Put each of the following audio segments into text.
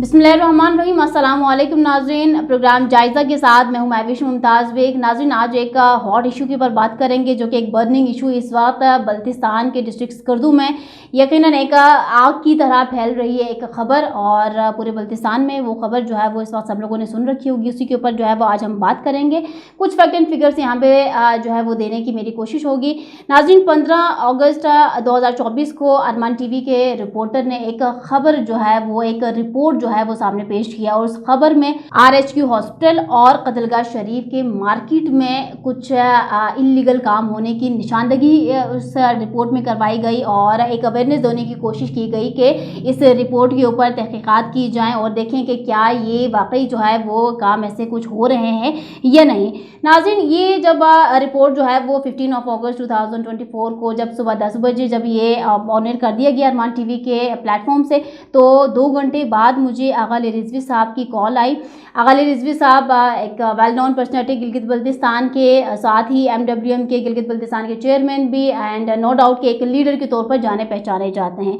बिस्मिल्लाहिर्रहमानिर्रहीम। अस्सलाम वालेकुम नाज़रीन, प्रोग्राम जायज़ा के साथ मैं हूं महविश मुमताज़ बेग। नाज़रीन, आज एक हॉट इशू के ऊपर बात करेंगे जो कि एक बर्निंग इशू इस वक्त बल्तिस्तान के डिस्ट्रिक्ट स्कर्दू में यकीनन एक आग की तरह फैल रही है एक ख़बर, और पूरे बल्तिस्तान में वो ख़बर जो है वो इस वक्त सब लोगों ने सुन रखी होगी। उसी के ऊपर जो है वो आज हम बात करेंगे। कुछ फैक्ट एंड फिगर्स यहाँ पे जो है वो देने की मेरी कोशिश होगी। नाज़रीन, 15 अगस्त 2024 को अरमान टीवी के रिपोर्टर ने एक ख़बर जो है वो एक रिपोर्ट जो है वो सामने पेश किया, और उस खबर में RHQ हॉस्पिटल और कत्लगाह शरीफ के मार्केट में कुछ इल्लीगल काम होने की निशानदगी उस रिपोर्ट में करवाई गई, और एक अवेयरनेस देने की कोशिश की गई कि इस रिपोर्ट के ऊपर तहकीकात की जाएं और देखें कि क्या ये वाकई जो है वो काम ऐसे कुछ हो रहे हैं या नहीं। नाज़रीन, ये जब रिपोर्ट जो है वो 15 अगस्त 2024 को जब सुबह 10 बजे जब ये ऑनर कर दिया गया अरमान टीवी के प्लेटफॉर्म से, तो 2 घंटे बाद मुझे आगा अली रिजवी साहब की कॉल आई। आगा अली रिजवी साहब एक well known personality Gilgit Baltistan के, साथ ही MWM के गिलगित बल्तिस्तान के चेयरमैन भी, एंड नो डाउट के एक लीडर के तौर पर जाने पहचाने जाते हैं।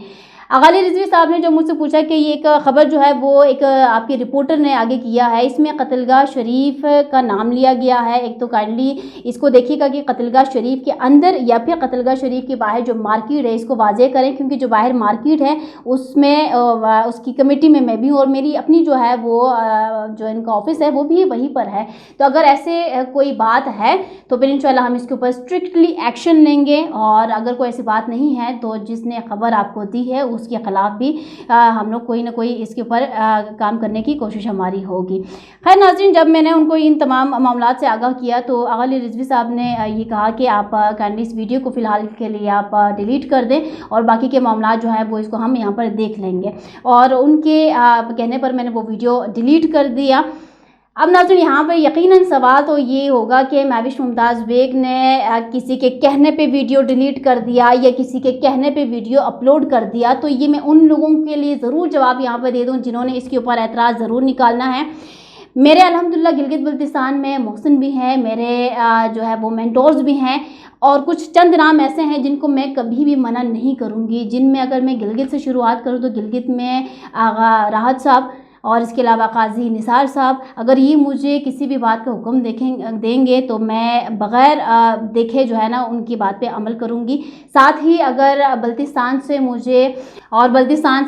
आगा अली रिजवी साहब ने जब मुझसे पूछा कि ये एक ख़बर जो है वो एक आपके रिपोर्टर ने आगे किया है, इसमें कत्लगाह शरीफ का नाम लिया गया है। एक तो काइंडली इसको देखिएगा कि कत्लगाह शरीफ के अंदर या फिर कत्लगाह शरीफ के बाहर जो मार्केट है इसको वाज़े करें, क्योंकि जो बाहर मार्केट है उसमें उसकी कमेटी में मैं भी हूँ और मेरी अपनी जो है वो जो इनका ऑफिस है वो भी वहीं पर है। तो अगर ऐसे कोई बात है तो फिर इंशाल्लाह हम इसके ऊपर स्ट्रिक्टली एक्शन लेंगे, और अगर कोई ऐसी बात नहीं है तो जिसने खबर आपको दी है उसके ख़िलाफ़ भी हम लोग कोई ना कोई इसके ऊपर काम करने की कोशिश हमारी होगी। खैर नाज़रीन, जब मैंने उनको इन तमाम मामलात से आगाह किया तो आगा अली रिजवी साहब ने ये कहा कि आप काइंडली इस वीडियो को फ़िलहाल के लिए आप डिलीट कर दें और बाकी के मामलात जो है वो इसको हम यहाँ पर देख लेंगे, और उनके कहने पर मैंने वो वीडियो डिलीट कर दिया। अब नाज़रीन, यहाँ पर यकीनन सवाल तो ये होगा कि महविश मुमताज़ बेग ने किसी के कहने पे वीडियो डिलीट कर दिया या किसी के कहने पे वीडियो अपलोड कर दिया। तो ये मैं उन लोगों के लिए ज़रूर जवाब यहाँ पर दे दूँ जिन्होंने इसके ऊपर एतराज़ ज़रूर निकालना है। मेरे अल्हम्दुलिल्लाह गिलगित बल्तिस्तान में मोहसिन भी हैं, मेरे जो है वो मेंटोर्स भी हैं, और कुछ चंद नाम ऐसे हैं जिनको मैं कभी भी मना नहीं करूँगी। जिनमें अगर मैं गिलगित से शुरुआत करूँ तो गिलगित में आगा राहत साहब और इसके अलावा काजी निसार साहब, अगर ये मुझे किसी भी बात का हुक्म देंगे तो मैं बग़ैर देखे जो है ना उनकी बात पे अमल करूँगी। साथ ही अगर बल्तिस्तान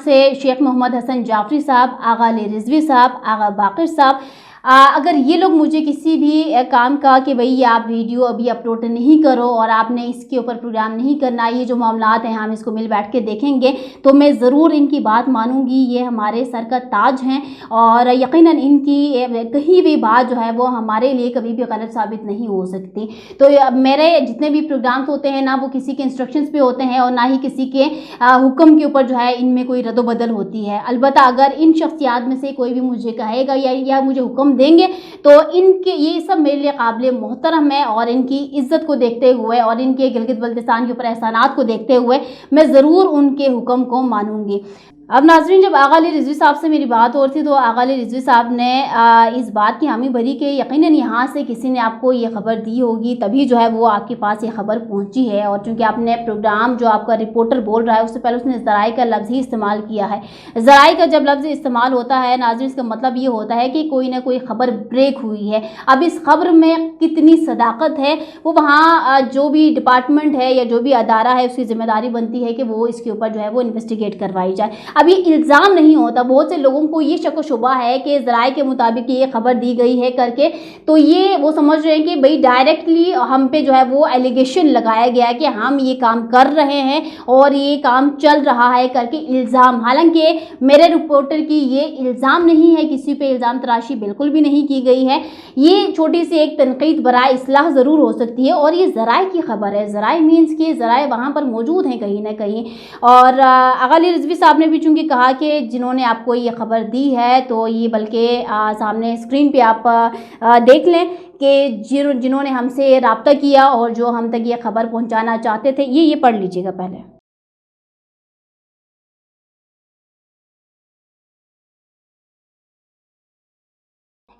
से शेख मोहम्मद हसन जाफरी साहब, आगा अली रिजवी साहब, आगा बाक़िर साहब, अगर ये लोग मुझे किसी भी काम का कि भाई ये आप वीडियो अभी अपलोड नहीं करो और आपने इसके ऊपर प्रोग्राम नहीं करना, ये जो मामलात हैं हम इसको मिल बैठ के देखेंगे, तो मैं ज़रूर इनकी बात मानूंगी। ये हमारे सर का ताज हैं और यकीनन इनकी कहीं भी बात जो है वो हमारे लिए कभी भी गलत साबित नहीं हो सकती। तो मेरे जितने भी प्रोग्राम्स होते हैं ना वो किसी के इंस्ट्रक्शंस पे होते हैं और ना ही किसी के हुक्म के ऊपर जो है इनमें कोई रद्दोबदल होती है। अलबत्ता अगर इन शख्सियात में से कोई भी मुझे कहेगा या मुझे हुक्म देंगे तो इनके ये सब मेरे लिए काबिल मोहतरम है, और इनकी इज्जत को देखते हुए और इनके गिलगित बल्तिस्तान के ऊपर एहसानात को देखते हुए मैं ज़रूर उनके हुक्म को मानूंगी। अब नाज़रीन, जब आगा अली रिजवी साहब से मेरी बात हो रही थी तो आगा अली रिजवी साहब ने इस बात की हामी भरी कि यकीनन यहाँ से किसी ने आपको ये खबर दी होगी तभी जो है वो आपके पास ये खबर पहुँची है, और चूँकि आपने प्रोग्राम जो आपका रिपोर्टर बोल रहा है उससे पहले उसने ज़राए का लफ्ज़ ही इस्तेमाल किया है। ज़राए का जब लफ्ज़ इस्तेमाल होता है नाज़रीन, इसका मतलब ये होता है कि कोई ना कोई ख़बर ब्रेक हुई है। अब इस खबर में कितनी सदाकत है वो वहाँ जो भी डिपार्टमेंट है या जो भी अदारा है उसकी ज़िम्मेदारी बनती है कि वो इसके ऊपर जो है वो इन्वेस्टिगेट करवाई जाए। अब ये इल्ज़ाम नहीं होता, बहुत से लोगों को ये शक व शुबा है कि ज़राए के मुताबिक ये खबर दी गई है करके, तो ये वो समझ रहे हैं कि भाई डायरेक्टली हम पे जो है वो एलिगेशन लगाया गया है कि हम ये काम कर रहे हैं और ये काम चल रहा है करके इल्ज़ाम। हालांकि मेरे रिपोर्टर की ये इल्ज़ाम नहीं है, किसी पे इल्ज़ाम तराशी बिल्कुल भी नहीं की गई है। ये छोटी सी एक तनकीद बराए इस्लाह ज़रूर हो सकती है, और ये ज़राए की खबर है। ज़राए मीन्स कि ज़राए वहाँ पर मौजूद हैं कहीं ना कहीं। और आगा अली रिजवी साहब ने भी चूँकि कहा कि जिन्होंने आपको ये खबर दी है तो ये बल्कि सामने स्क्रीन पे आप देख लें कि जिन्होंने हमसे रब्ता किया और जो हम तक ये खबर पहुंचाना चाहते थे, ये पढ़ लीजिएगा पहले।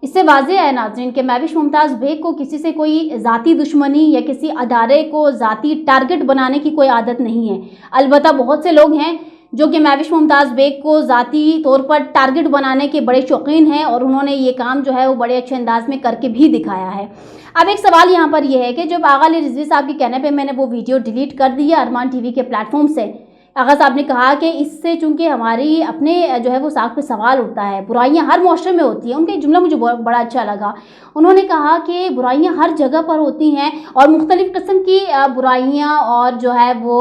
इससे वाज़ेह है नाज़रीन कि महविश मुमताज़ बेग को किसी से कोई ज़ाती दुश्मनी या किसी अदारे को ज़ाती टारगेट बनाने की कोई आदत नहीं है। अलबत्ता बहुत से लोग हैं जो कि महविश मुमताज़ बेग को ज़ाती तौर पर टारगेट बनाने के बड़े शौकीन हैं और उन्होंने ये काम जो है वो बड़े अच्छे अंदाज में करके भी दिखाया है। अब एक सवाल यहाँ पर यह है कि जब आगा अली रिजवी साहब के कहने पे मैंने वो वीडियो डिलीट कर दिया अरमान टीवी के प्लेटफॉर्म से, आगा साहब ने कहा कि इससे चूंकि हमारी अपने जो है वो साख पे सवाल उठता है, बुराइयां हर मुआशरे में होती हैं। उनका एक जुमला मुझे बड़ा अच्छा लगा। उन्होंने कहा कि बुराइयां हर जगह पर होती हैं और मुख्तलिफ़ किस्म की बुराइयां और जो है वो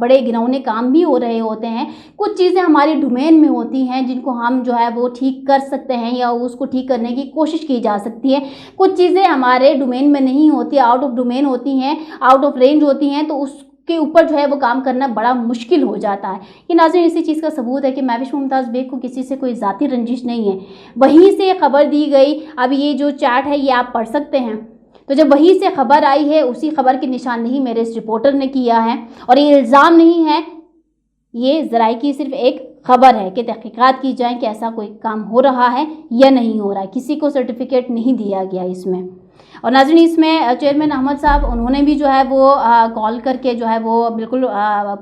बड़े घिनौने काम भी हो रहे होते हैं। कुछ चीज़ें हमारी डोमेन में होती हैं जिनको हम जो है वो ठीक कर सकते हैं या उसको ठीक करने की कोशिश की जा सकती है। कुछ चीज़ें हमारे डोमेन में नहीं होती, आउट ऑफ डोमेन होती हैं, आउट ऑफ रेंज होती हैं, तो उस के ऊपर जो है वो काम करना बड़ा मुश्किल हो जाता है। ये नाज़रीन इसी चीज़ का सबूत है कि महविश मुमताज़ बेग को किसी से कोई ज़ाती रंजिश नहीं है। वहीं से खबर दी गई। अब ये जो चैट है ये आप पढ़ सकते हैं। तो जब वहीं से खबर आई है, उसी खबर की निशानदेही मेरे इस रिपोर्टर ने किया है और ये इल्ज़ाम नहीं है, ये ज़राए की सिर्फ एक खबर है कि तहकीकात की जाए कि ऐसा कोई काम हो रहा है या नहीं हो रहा है। किसी को सर्टिफिकेट नहीं दिया गया इसमें। और नाज़रीन इसमें चेयरमैन अहमद साहब उन्होंने भी जो है वो कॉल करके जो है वो बिल्कुल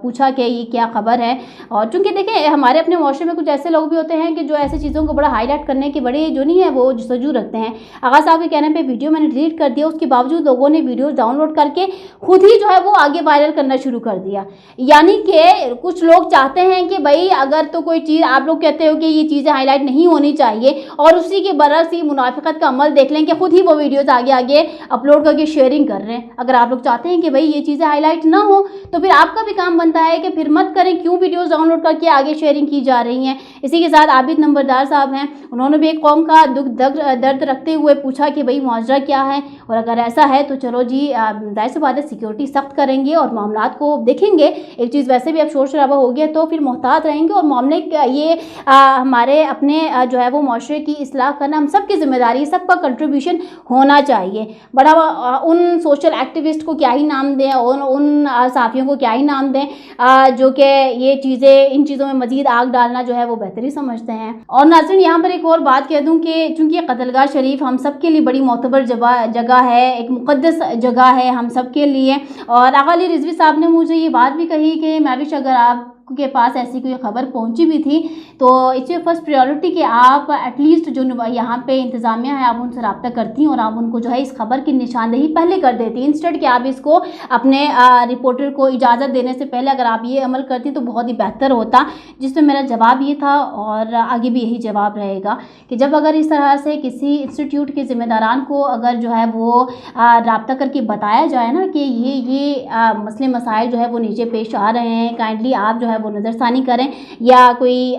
पूछा कि ये क्या ख़बर है। और चूँकि देखें हमारे अपने माशरे में कुछ ऐसे लोग भी होते हैं कि जो ऐसी चीज़ों को बड़ा हाईलाइट करने के बड़े जो नहीं है वो जस्तजू रखते हैं। आगा साहब के कहने पे वीडियो मैंने डिलीट कर दिया, उसके बावजूद लोगों ने वीडियो डाउनलोड करके खुद ही जो है वो आगे वायरल करना शुरू कर दिया। यानी कि कुछ लोग चाहते हैं कि भाई अगर तो कोई चीज़ आप लोग कहते हो कि ये चीज़ें हाईलाइट नहीं होनी चाहिए और उसी के बरस ही मुनाफिकत का अमल देख लें कि खुद ही वो वीडियोज़ आगे अपलोड करके शेयरिंग कर रहे हैं। अगर आप लोग चाहते हैं कि भाई ये चीज़ें हाईलाइट ना हो तो फिर आपका भी काम बनता है कि फिर मत करें, क्यों वीडियोस डाउनलोड करके आगे शेयरिंग की जा रही हैं। इसी के साथ आबिद नंबरदार साहब हैं, उन्होंने भी एक कौम का दुख दर्द रखते हुए पूछा कि भाई मुआवजा क्या है और अगर ऐसा है तो चलो जी जाहिर सी बात है सिक्योरिटी सख्त करेंगे और मामला को देखेंगे। एक चीज़ वैसे भी अब शोर शराबा हो गया तो फिर मोहतात रहेंगे और मामले ये हमारे अपने जो है वो माशरे की इस्लाह करना हम सब की जिम्मेदारी, सबका कंट्रीब्यूशन होना चाहिए। बड़ा उन सोशल एक्टिविस्ट को क्या ही नाम दें और उन साफियों को क्या ही नाम दें जो कि ये चीज़ें इन चीज़ों में मज़ीद आग डालना जो है वो बेहतरी समझते हैं। और नाज़रीन यहाँ पर एक और बात कह दूँ कि चूँकि कत्लगाह शरीफ हम सब के लिए बड़ी मोतबर जगह है, एक मुक़द्दस जगह है हम सब के लिए। और आगा अली रिजवी साहब ने मुझे ये बात भी कही कि महविश अगर आप के पास ऐसी कोई खबर पहुंची भी थी तो इसमें फर्स्ट प्रायोरिटी कि आप एटलीस्ट जो यहाँ पे इंतज़ामिया है आप उनसे रब्ता करती और आप उनको जो है इस खबर की निशानदेही पहले कर देती, इंस्टेड कि आप इसको अपने रिपोर्टर को इजाज़त देने से पहले अगर आप ये अमल करती तो बहुत ही बेहतर होता। जिसमें मेरा जवाब ये था और आगे भी यही जवाब रहेगा कि जब अगर इस तरह से किसी इंस्टीट्यूट के ज़िम्मेदारान को अगर जो है वो रब्ता करके बताया जाए ना कि ये मसले मसाइल जो है वो नीचे पेश आ रहे हैं, काइंडली आप जो है वो नज़रसानी करें या कोई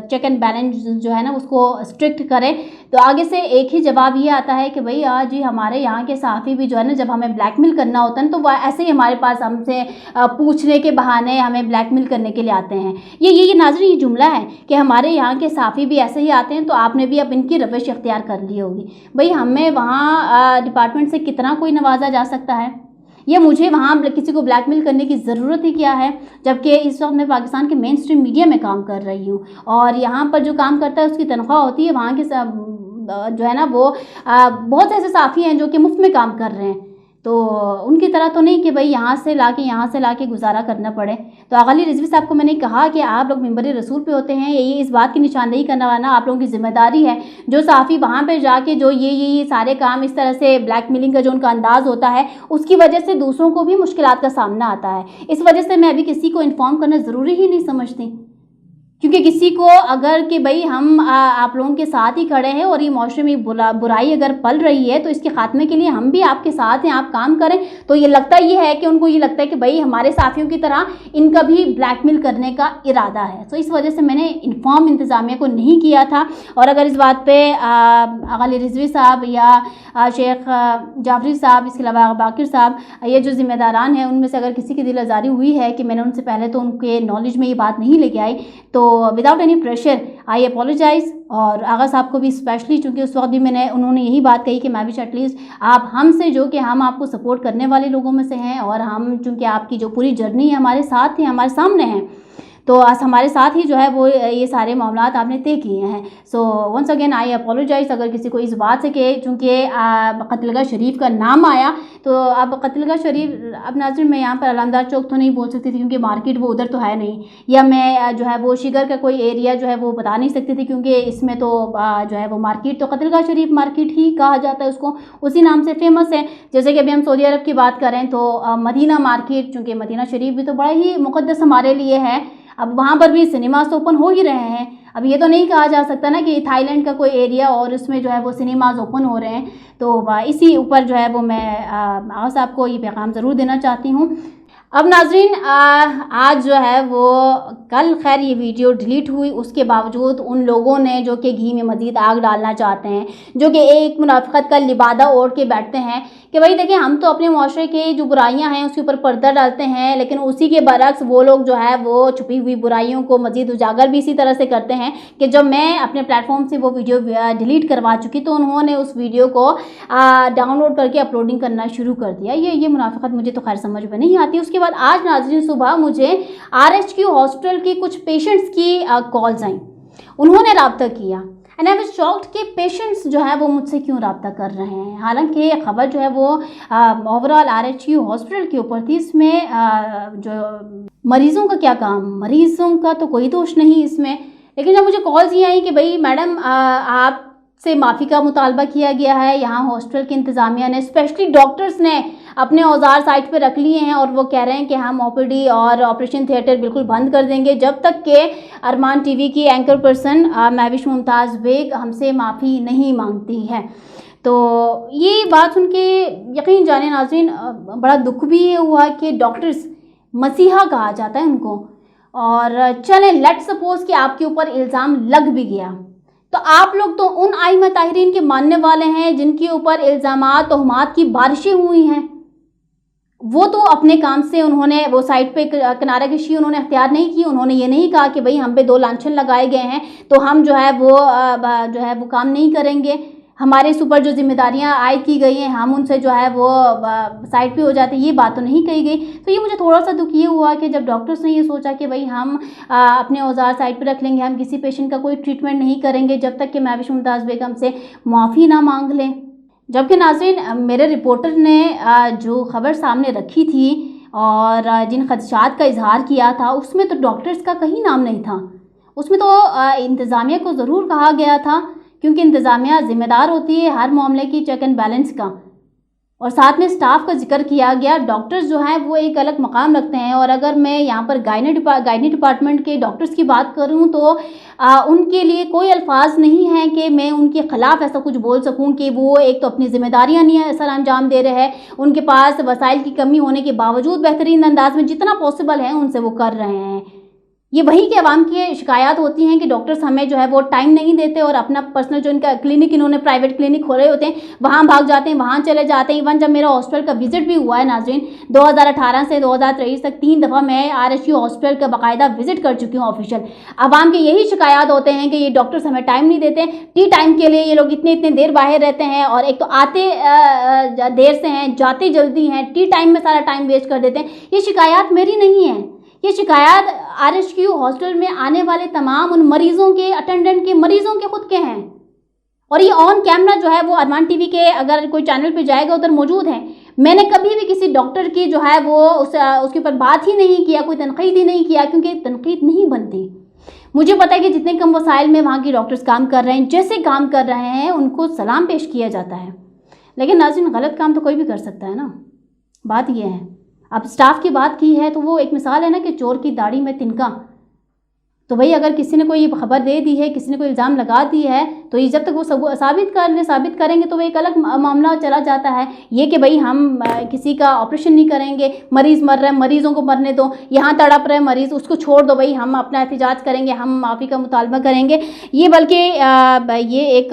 चेक एंड बैलेंस जो है ना उसको स्ट्रिक्ट करें, तो आगे से एक ही जवाब ये आता है कि भाई जी हमारे यहाँ के सहाफ़ी भी जो है ना जब हमें ब्लैकमेल करना होता है तो वह ऐसे ही हमारे पास हमसे पूछने के बहाने हमें ब्लैकमेल करने के लिए आते हैं। ये नाज़रीन ये जुमला है कि हमारे यहाँ के सहाफ़ी भी ऐसे ही आते हैं, तो आपने भी अब इनकी रविश इख्तियार कर ली होगी। भाई हमें वहाँ डिपार्टमेंट से कितना कोई नवाजा जा सकता है, ये मुझे वहाँ किसी को ब्लैकमेल करने की ज़रूरत ही क्या है, जबकि इस वक्त मैं पाकिस्तान के मेन स्ट्रीम मीडिया में काम कर रही हूँ और यहाँ पर जो काम करता है उसकी तनख्वाह होती है। वहाँ के जो है ना वो बहुत से ऐसे साथी हैं जो कि मुफ्त में काम कर रहे हैं, तो उनकी तरह तो नहीं कि भाई यहाँ से लाके गुजारा करना पड़े। तो आगा अली रिजवी साहब को मैंने कहा कि आप लोग मिंबर रसूल पे होते हैं, ये इस बात की निशानदेही करना आप लोगों की जिम्मेदारी है। जो सहाफ़ी वहाँ पे जाके जो ये सारे काम इस तरह से ब्लैकमेलिंग का जो उनका अंदाज़ होता है उसकी वजह से दूसरों को भी मुश्किलात का सामना आता है। इस वजह से मैं अभी किसी को इन्फॉर्म करना ज़रूरी ही नहीं समझती, क्योंकि किसी को अगर कि भाई हम आप लोगों के साथ ही खड़े हैं और ये माशरे में बुराई अगर पल रही है तो इसके खात्मे के लिए हम भी आपके साथ हैं, आप काम करें, तो ये लगता ये है कि उनको ये लगता है कि भाई हमारे साथियों की तरह इनका भी ब्लैकमेल करने का इरादा है। तो इस वजह से मैंने इन्फॉर्म इंतज़ामिया को नहीं किया था। और अगर इस बात पर आगा अली रिजवी साहब या शेख जाफरी साहब, इसके अलावा बाकिर साहब, ये जो ज़िम्मेदारान हैं उनमें से अगर किसी की दिल आज़ारी हुई है कि मैंने उनसे पहले तो उनके नॉलेज में ये बात नहीं लेके आई, तो without any pressure I apologise. और आगा साहब को भी स्पेशली, चूँकि उस वक्त भी उन्होंने यही बात कही कि महविश एटलीस्ट आप हमसे जो कि हम आपको सपोर्ट करने वाले लोगों में से हैं और हम चूँकि आपकी जो पूरी जर्नी है हमारे साथ है, हमारे सामने हैं, तो आज हमारे साथ ही जो है वो ये सारे मामला आपने तय किए हैं। So once again I apologise अगर किसी को इस बात से कि चूँकि कत्लगाह शरीफ का नाम आया, तो अब कत्लगाह शरीफ, अब नाज़रीन मैं यहाँ पर अलमदार चौक तो नहीं बोल सकती थी क्योंकि मार्केट वो उधर तो है नहीं, या मैं जो है वो शिगर का कोई एरिया जो है वो बता नहीं सकती थी क्योंकि इसमें तो जो है वो मार्केट तो कत्लगाह शरीफ मार्केट ही कहा जाता है, उसको उसी नाम से फेमस है। जैसे कि अभी हम सऊदी अरब की बात करें तो मदीना मार्केट, चूँकि मदीना शरीफ भी तो बड़ा ही मुक़द्दस हमारे लिए है, अब वहाँ पर भी सिनेमास तो ओपन हो ही रहे हैं। अब ये तो नहीं कहा जा सकता ना कि थाईलैंड का कोई एरिया और उसमें जो है वो सिनेमाज ओपन हो रहे हैं। तो इसी ऊपर जो है वो मैं आज आपको ये पैगाम ज़रूर देना चाहती हूँ। अब नाज़रीन आज जो है वो कल खैर ये वीडियो डिलीट हुई, उसके बावजूद उन लोगों ने जो कि घी में मज़ीद आग डालना चाहते हैं, जो कि एक मुनाफ़िक़त का लिबादा ओढ़ के बैठते हैं कि भाई देखिए हम तो अपने माशरे के जो बुराइयां हैं उसके ऊपर पर्दा डालते हैं, लेकिन उसी के बरक्स वो लोग जो है वो छुपी हुई बुराइयों को मज़ीद उजागर भी इसी तरह से करते हैं कि जब मैं अपने प्लेटफॉर्म से वो वीडियो डिलीट करवा चुकी तो उन्होंने उस वीडियो को डाउनलोड करके अपलोडिंग करना शुरू कर दिया। ये मुनाफ़िक़त मुझे तो खैर समझ में नहीं आती। उसके बाद आज नाज़रीन सुबह मुझे RHQ हॉस्पिटल के कुछ पेशेंट्स की कॉल्स आई, उन्होंने रब्ता किया एंड आई वाज शॉक्ड कि पेशेंट्स जो है वो मुझसे क्यों रब्ता कर रहे हैं। हालांकि खबर जो है वो ओवरऑल RHQ हॉस्पिटल के ऊपर थी, इसमें जो मरीज़ों का क्या काम, मरीज़ों का तो कोई दोष नहीं इसमें, लेकिन जब मुझे कॉल्स ये आई कि भाई मैडम आप से माफ़ी का मुतालबा किया गया है, यहाँ हॉस्पिटल की इंतज़ामिया ने, स्पेशली डॉक्टर्स ने अपने औजार साइट पे रख लिए हैं और वो कह रहे हैं कि हम OPD और ऑपरेशन थिएटर बिल्कुल बंद कर देंगे जब तक कि अरमान TV की एंकर पर्सन महविश मुमताज़ बेग हमसे माफ़ी नहीं मांगती है। तो ये बात सुन के यकीन जाने नाज़रीन बड़ा दुख भी ये हुआ कि डॉक्टर्स मसीहा कहा जाता है उनको, और चलें लेट सपोज कि आपके ऊपर इल्ज़ाम लग भी गया तो आप लोग तो उन आइमा ताहिरीन के मानने वाले हैं जिनके ऊपर इल्ज़ामात तोहमात की बारिशें हुई हैं। वो तो अपने काम से उन्होंने वो साइड पे किनारा कशी उन्होंने अख्तियार नहीं की, उन्होंने ये नहीं कहा कि भाई हम पे 2 लांछन लगाए गए हैं तो हम जो है वो काम नहीं करेंगे, हमारे ऊपर जो जिम्मेदारियां आयद की गई हैं हम उनसे जो है वो साइड पे हो जाते हैं, ये बात तो नहीं कही गई। तो ये मुझे थोड़ा सा दुख ये हुआ कि जब डॉक्टर्स ने ये सोचा कि भाई हम अपने औजार साइड पे रख लेंगे, हम किसी पेशेंट का कोई ट्रीटमेंट नहीं करेंगे जब तक कि महविश मुमताज़ बेगम से माफ़ी ना मांग लें। जबकि नाज़रीन मेरे रिपोर्टर ने जो ख़बर सामने रखी थी और जिन खदशात का इजहार किया था उसमें तो डॉक्टर्स का कहीं नाम नहीं था, उसमें तो इंतज़ामिया को ज़रूर कहा गया था क्योंकि इंतज़ामिया ज़िम्मेदार होती है हर मामले की चेक एंड बैलेंस का, और साथ में स्टाफ का जिक्र किया गया। डॉक्टर्स जो हैं वो एक अलग मकाम रखते हैं, और अगर मैं यहाँ पर गायनी डिपार्टमेंट के डॉक्टर्स की बात करूँ तो उनके लिए कोई अल्फाज नहीं है कि मैं उनके ख़िलाफ़ ऐसा कुछ बोल सकूँ कि वो एक तो अपनी ज़िम्मेदारियाँ नहीं सर अंजाम दे रहे हैं, उनके पास वसाइल की कमी होने के बावजूद बेहतरीन अंदाज में जितना पॉसिबल है उनसे वो कर रहे हैं। ये वही के अवाम की शिकायत होती हैं कि डॉक्टर्स हमें जो है वो टाइम नहीं देते और अपना पर्सनल जो इनका क्लिनिक, इन्होंने प्राइवेट क्लिनिक खोले होते हैं, वहाँ भाग जाते हैं, वहाँ चले जाते हैं। इवन जब मेरा हॉस्पिटल का विजिट भी हुआ है नाज़रीन 2018 से 2023 तक 3 दफ़ा मैं RHQ हॉस्पिटल का बाकायदा विजिट कर चुकी हूँ ऑफिशियल। अवाम के यही शिकायत होते हैं कि ये डॉक्टर्स हमें टाइम नहीं देते, टी टाइम के लिए ये लोग इतने देर बाहर रहते हैं, और एक तो आते देर से हैं, जाते जल्दी हैं, टी टाइम में सारा टाइम वेस्ट कर देते हैं। ये शिकायत मेरी नहीं है, ये शिकायत RHQ हॉस्पिटल में आने वाले तमाम उन मरीज़ों के, अटेंडेंट के, मरीज़ों के खुद के हैं, और ये ऑन कैमरा जो है वो अरमान TV के अगर कोई चैनल पे जाएगा उधर मौजूद है। मैंने कभी भी किसी डॉक्टर की जो है वो उसके ऊपर बात ही नहीं किया, कोई तनकीद ही नहीं किया, क्योंकि तनकीद नहीं बनती। मुझे पता है कि जितने कम वसाइल में वहाँ की डॉक्टर्स काम कर रहे हैं, जैसे काम कर रहे हैं, उनको सलाम पेश किया जाता है, लेकिन नाज़रीन गलत काम तो कोई भी कर सकता है ना, बात यह है। अब स्टाफ की बात की है तो वो एक मिसाल है ना कि चोर की दाढ़ी में तिनका, तो भाई अगर किसी ने कोई खबर दे दी है, किसी ने कोई इल्ज़ाम लगा दी है, तो ये जब तक वो साबित करेंगे तो वो एक अलग मामला चला जाता है। ये कि भाई हम किसी का ऑपरेशन नहीं करेंगे, मरीज़ मर रहा है, मरीज़ों को मरने दो, यहाँ तड़प रहे मरीज़ उसको छोड़ दो, भाई हम अपना एहतजाज करेंगे, हम माफ़ी का मुतालबा करेंगे। ये बल्कि ये एक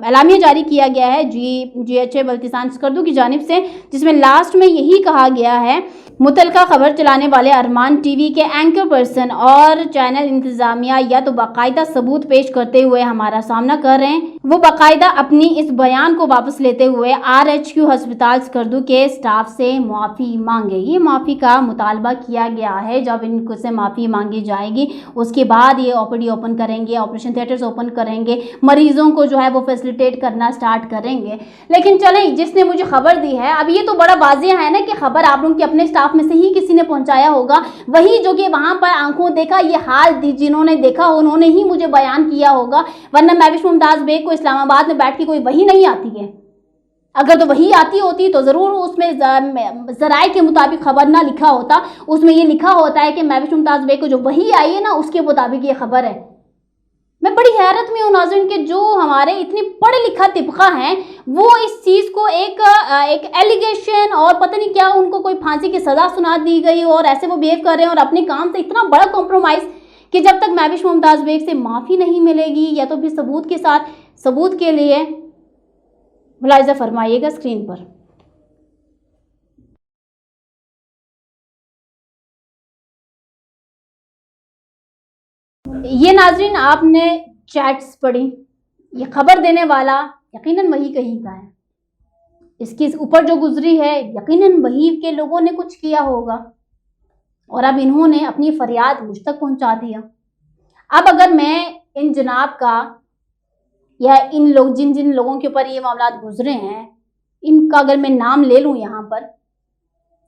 एलामिया जारी किया गया है GHA बल्तिस्तान स्कर्दू की जानिब से, जिसमें लास्ट में यही कहा गया है मुतलका खबर चलाने वाले अरमान TV के एंकर पर्सन और चैनल इंतज़ामिया या तो बाकायदा सबूत पेश करते हुए हमारा सामना कर रहे हैं वो बाकायदा अपनी इस बयान को वापस लेते हुए RHQ अस्पताल स्कर्दू के स्टाफ से माफ़ी मांगे। ये माफ़ी का मुतालबा किया गया है। जब इनको से माफ़ी मांगी जाएगी उसके बाद ये OPD ओपन करेंगे, ऑपरेशन थिएटर्स ओपन करेंगे, मरीजों को जो है वो फैसिलिटेट करना स्टार्ट करेंगे। लेकिन चलें, जिसने मुझे खबर दी है, अब ये तो बड़ा वाज़ेह है ना कि खबर आप लोगों के अपने स्टाफ में से ही किसी ने पहुँचाया होगा, वही जो कि वहाँ पर आंखों देखा ये हाल जिन्होंने देखा उन्होंने ही मुझे बयान किया होगा, वरना महविश मुमताज़ बेग को इस्लामाबाद में बैठ के कोई वही नहीं आती है। अगर तो वही आती होती तो ज़रूर उसमें ज़राए के मुताबिक खबर ना लिखा होता, उसमें ये लिखा होता है कि महविश मुमताज़ बेग को जो वही आई है ना उसके मुताबिक ये खबर है। मैं बड़ी हैरत में हूँ नाज़रीन कि जो हमारे इतनी पढ़े लिखा तिबका है वो इस चीज़ को एक एलिगेशन और पता नहीं क्या उनको कोई फांसी की सज़ा सुना दी गई और ऐसे वो बिहेव कर रहे हैं और अपने काम से इतना बड़ा कॉम्प्रोमाइज़ कि जब तक महविश मुमताज़ बेग से माफ़ी नहीं मिलेगी या तो फिर सबूत के साथ, सबूत के लिए मुलाहिज़ा फरमाइएगा स्क्रीन पर। ये नाजरीन आपने चैट्स पढ़ी, ये खबर देने वाला यकीनन वही कहीं का है, इसके ऊपर जो गुजरी है यकीनन वही के लोगों ने कुछ किया होगा और अब इन्होंने अपनी फरियाद मुझ तक पहुंचा दिया। अब अगर मैं इन जनाब का या इन लोग जिन लोगों के ऊपर ये मामला गुजरे हैं इनका अगर मैं नाम ले लूँ यहाँ पर,